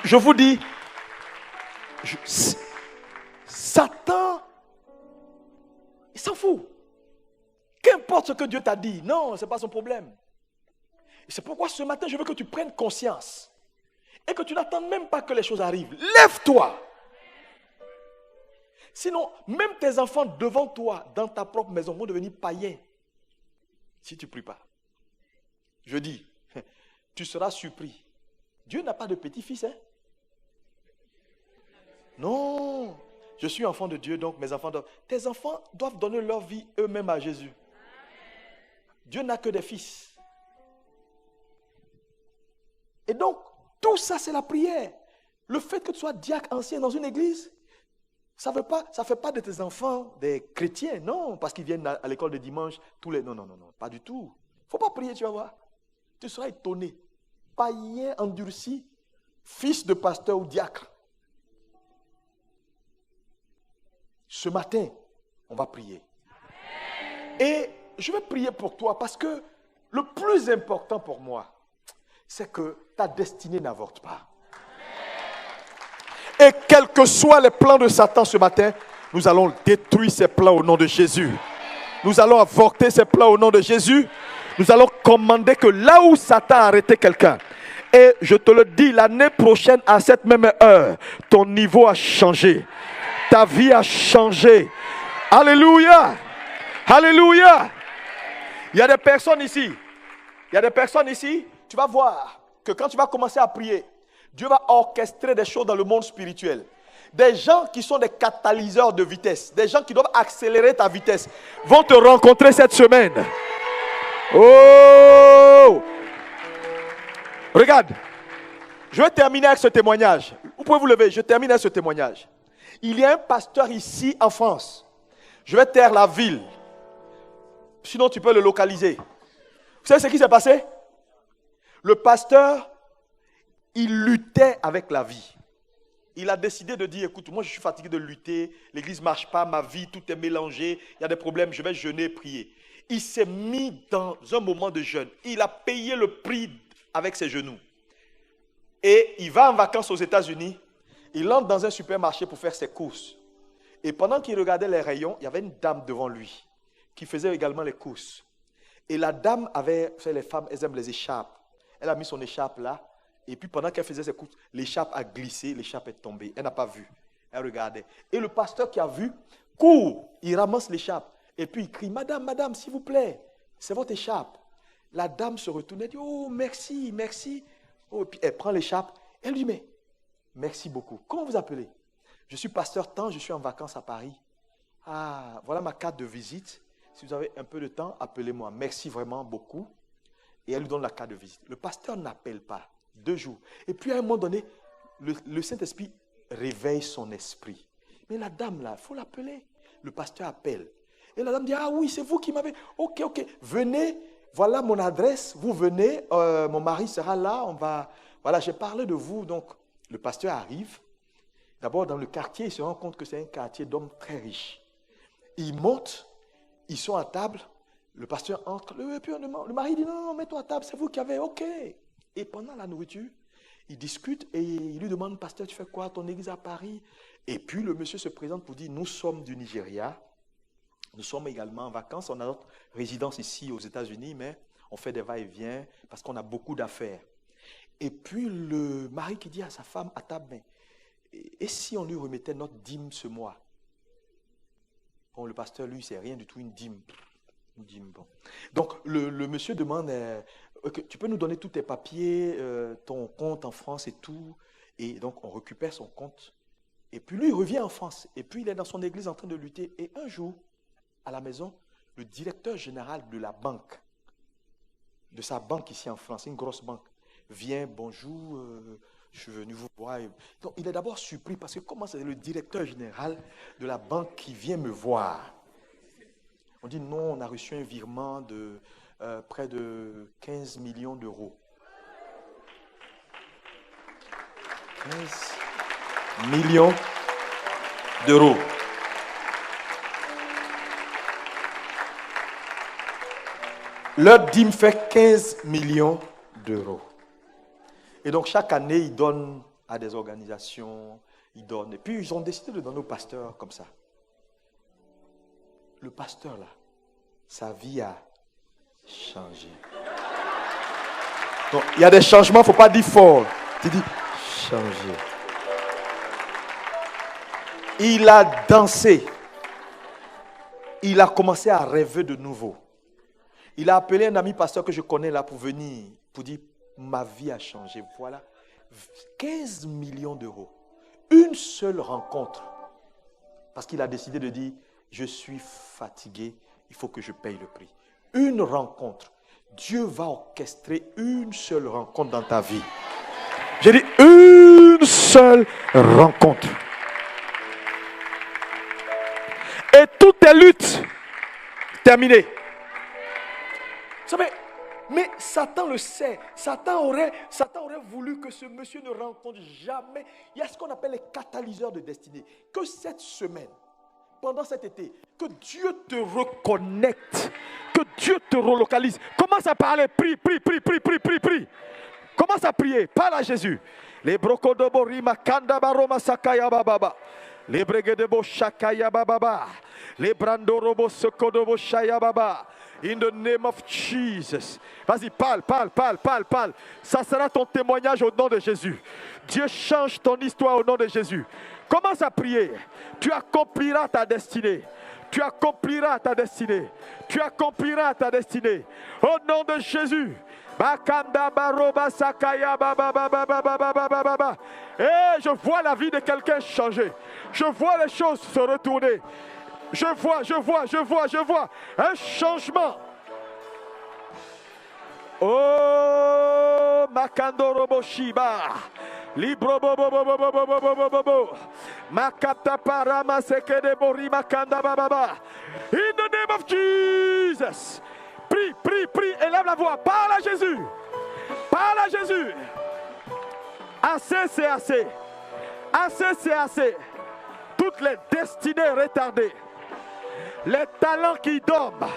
Je vous dis, Satan, il s'en fout. Qu'importe ce que Dieu t'a dit, non, ce n'est pas son problème. Et c'est pourquoi ce matin, je veux que tu prennes conscience et que tu n'attendes même pas que les choses arrivent. Lève-toi. Sinon, même tes enfants devant toi, dans ta propre maison, vont devenir païens si tu ne pries pas. Je dis, tu seras surpris. Dieu n'a pas de petit-fils, hein? Non. Je suis enfant de Dieu, donc mes enfants doivent... Tes enfants doivent donner leur vie eux-mêmes à Jésus. Dieu n'a que des fils. Et donc, tout ça, c'est la prière. Le fait que tu sois diacre ancien dans une église, ça ne fait pas de tes enfants des chrétiens, non, parce qu'ils viennent à l'école de dimanche tous les... Non, pas du tout. Il ne faut pas prier, tu vas voir. Tu seras étonné. Païen endurci, fils de pasteur ou diacre. Ce matin, on va prier. Et je vais prier pour toi parce que le plus important pour moi, c'est que ta destinée n'avorte pas. Et quels que soient les plans de Satan ce matin, nous allons détruire ces plans au nom de Jésus. Nous allons avorter ces plans au nom de Jésus. Nous allons commander que là où Satan a arrêté quelqu'un, et je te le dis, l'année prochaine à cette même heure, ton niveau a changé. Ta vie a changé. Alléluia. Alléluia. Il y a des personnes ici, tu vas voir que quand tu vas commencer à prier, Dieu va orchestrer des choses dans le monde spirituel. Des gens qui sont des catalyseurs de vitesse, des gens qui doivent accélérer ta vitesse, vont te rencontrer cette semaine. Oh! Regarde, je vais terminer avec ce témoignage. Vous pouvez vous lever, je termine avec ce témoignage. Il y a un pasteur ici en France. Je vais taire la ville. Sinon, tu peux le localiser. Vous savez ce qui s'est passé? Le pasteur, il luttait avec la vie. Il a décidé de dire, écoute, moi je suis fatigué de lutter, l'église ne marche pas, ma vie, tout est mélangé, il y a des problèmes, je vais jeûner et prier. Il s'est mis dans un moment de jeûne. Il a payé le prix avec ses genoux. Et il va en vacances aux États-Unis. Il entre dans un supermarché pour faire ses courses. Et pendant qu'il regardait les rayons, il y avait une dame devant lui qui faisait également les courses. Et la dame avait fait, les femmes, elles aiment les écharpes. Elle a mis son écharpe là. Et puis pendant qu'elle faisait ses courses, l'écharpe a glissé, l'écharpe est tombée. Elle n'a pas vu. Elle regardait. Et le pasteur qui a vu, court, il ramasse l'écharpe. Et puis il crie, madame, madame, s'il vous plaît, c'est votre écharpe. La dame se retourne et dit, oh, merci, merci. Oh, et puis elle prend l'écharpe. Elle lui met, merci beaucoup. Comment vous appelez? Je suis pasteur tant, je suis en vacances à Paris. Ah, voilà ma carte de visite. Si vous avez un peu de temps, appelez-moi. Merci vraiment beaucoup. Et elle lui donne la carte de visite. Le pasteur n'appelle pas. 2 jours. Et puis à un moment donné, le Saint-Esprit réveille son esprit. Mais la dame là, il faut l'appeler. Le pasteur appelle. Et la dame dit, ah oui, c'est vous qui m'avez... Ok, venez, voilà mon adresse, vous venez, mon mari sera là, on va... Voilà, j'ai parlé de vous. Donc, le pasteur arrive. D'abord, dans le quartier, il se rend compte que c'est un quartier d'hommes très riches. Ils montent, ils sont à table, le pasteur entre, le mari dit, non, mets-toi à table, c'est vous qui avez, ok. Et pendant la nourriture, ils discutent et il lui demande, pasteur, tu fais quoi, ton église à Paris? Et puis le monsieur se présente pour dire, nous sommes du Nigeria, nous sommes également en vacances, on a notre résidence ici aux États-Unis, mais on fait des va-et-vient parce qu'on a beaucoup d'affaires. Et puis le mari qui dit à sa femme à table, mais, et si on lui remettait notre dîme ce mois? Bon, le pasteur, lui, c'est rien du tout, une dîme. Une dîme, bon. Donc, le monsieur demande, okay, tu peux nous donner tous tes papiers, ton compte en France et tout. Et donc, on récupère son compte. Et puis, lui, il revient en France. Et puis, il est dans son église en train de lutter. Et un jour, à la maison, le directeur général de la banque, de sa banque ici en France, une grosse banque, vient, bonjour, je suis venu vous voir. Donc, il est d'abord surpris parce que comment c'est le directeur général de la banque qui vient me voir? On dit non, on a reçu un virement de près de 15 millions d'euros. 15 millions d'euros. Leur dîme fait 15 millions d'euros. Et donc, chaque année, ils donnent à des organisations, ils donnent. Et puis, ils ont décidé de donner au pasteur comme ça. Le pasteur, là, sa vie a changé. Donc, il y a des changements, il ne faut pas dire fort. Tu dis, changer. Il a dansé. Il a commencé à rêver de nouveau. Il a appelé un ami pasteur que je connais là pour venir, pour dire, ma vie a changé. Voilà, 15 millions d'euros. Une seule rencontre. Parce qu'il a décidé de dire, je suis fatigué, il faut que je paye le prix. Une rencontre. Dieu va orchestrer une seule rencontre dans ta vie. J'ai dit une seule rencontre. Et toutes tes luttes, terminées. Vous savez, mais Satan le sait. Satan aurait voulu que ce monsieur ne rencontre jamais. Il y a ce qu'on appelle les catalyseurs de destinée. Que cette semaine, pendant cet été, que Dieu te reconnecte, que Dieu te relocalise. Commence à parler, prie. Commence à prier, parle à Jésus. Les brocodobo rima kanda baroma sakaya bababa. Les bregedebo shakaya bababa. Les brandorobo sokodobo shaya baba. In the name of Jesus. Vas-y, parle. Ça sera ton témoignage au nom de Jésus. Dieu change ton histoire au nom de Jésus. Commence à prier. Tu accompliras ta destinée. Tu accompliras ta destinée. Tu accompliras ta destinée. Au nom de Jésus. Et je vois la vie de quelqu'un changer. Je vois les choses se retourner. Je vois un changement. Oh, Makandorobo Shiba. Libro bobo bobo bobo bobo bobo. Makata parama sekede bori makanda baba. In the name of Jesus. Prie, élève la voix. Parle à Jésus. Assez, c'est assez. Assez, c'est assez. Toutes les destinées retardées. Les talents qui dorment.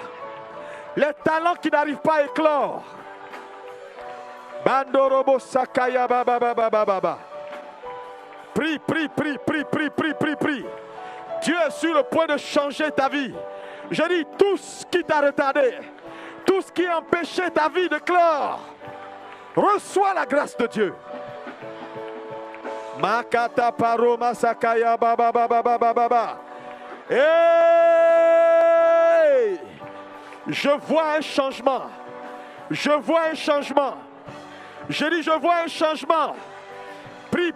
Les talents qui n'arrivent pas à éclore. Bandorobo sakaya baba baba baba. Prie. Dieu est sur le point de changer ta vie. Je dis tout ce qui t'a retardé, tout ce qui a empêché ta vie de clore, reçois la grâce de Dieu. Makata paroma sakaya baba baba baba baba. Hey! Je vois un changement. Je dis, je vois un changement. Prie.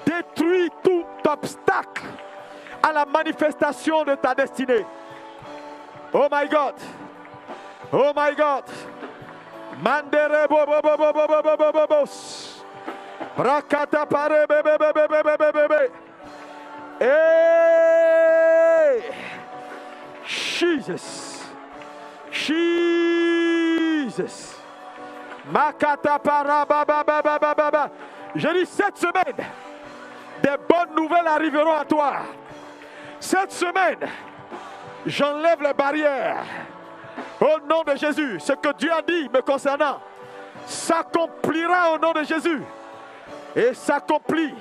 Détruis tout obstacle à la manifestation de ta destinée. Oh my God. Mandere bo bo bo bo bo bo bo bo bo bo. Rakata pare be be be be be be be be. Hey! Jesus. Jesus. Makata para ba ba ba ba ba ba ba. Je dis cette semaine, des bonnes nouvelles arriveront à toi. Cette semaine, j'enlève les barrières. Au nom de Jésus, ce que Dieu a dit me concernant s'accomplira au nom de Jésus. Et s'accomplit.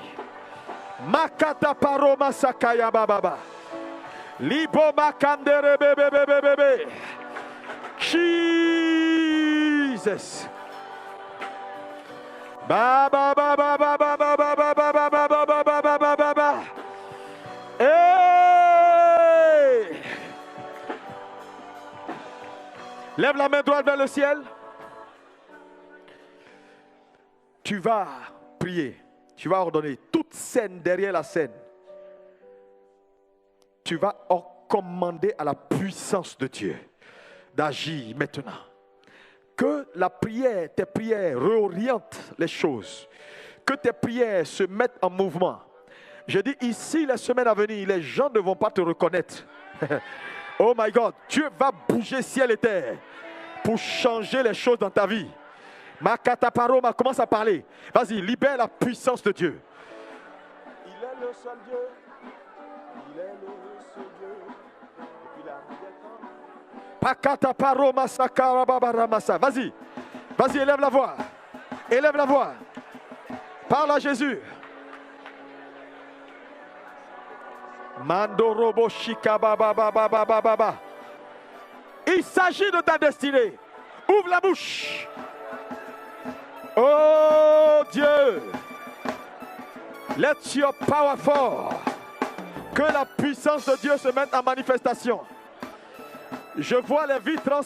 Makata paro masakaya bababa. Libo makandere bebe bebe bebe. Jesus. Ba ba ba ba ba ba ba ba ba ba ba ba ba ba ba ba ba ba. Hey! Lève la main droite vers le ciel. Tu vas prier. Tu vas ordonner toute scène derrière la scène. Tu vas commander à la puissance de Dieu d'agir maintenant. Que la prière, tes prières réorientent les choses. Que tes prières se mettent en mouvement. Je dis ici, les semaines à venir, les gens ne vont pas te reconnaître. Oh my God, Dieu va bouger ciel et terre pour changer les choses dans ta vie. Makata Paroma, commence à parler. Vas-y, libère la puissance de Dieu. Il est le seul Dieu. Il est le seul Dieu. Depuis la nuit des temps. Pakata Paroma Sakara Babaramasa. Vas-y, vas-y, élève la voix. Élève la voix. Parle à Jésus. Mandorobo Shika Baba Baba Baba Baba. Il s'agit de ta destinée. Ouvre la bouche. Oh Dieu, let your power fall. Que la puissance de Dieu se mette en manifestation. Je vois les vies transformées.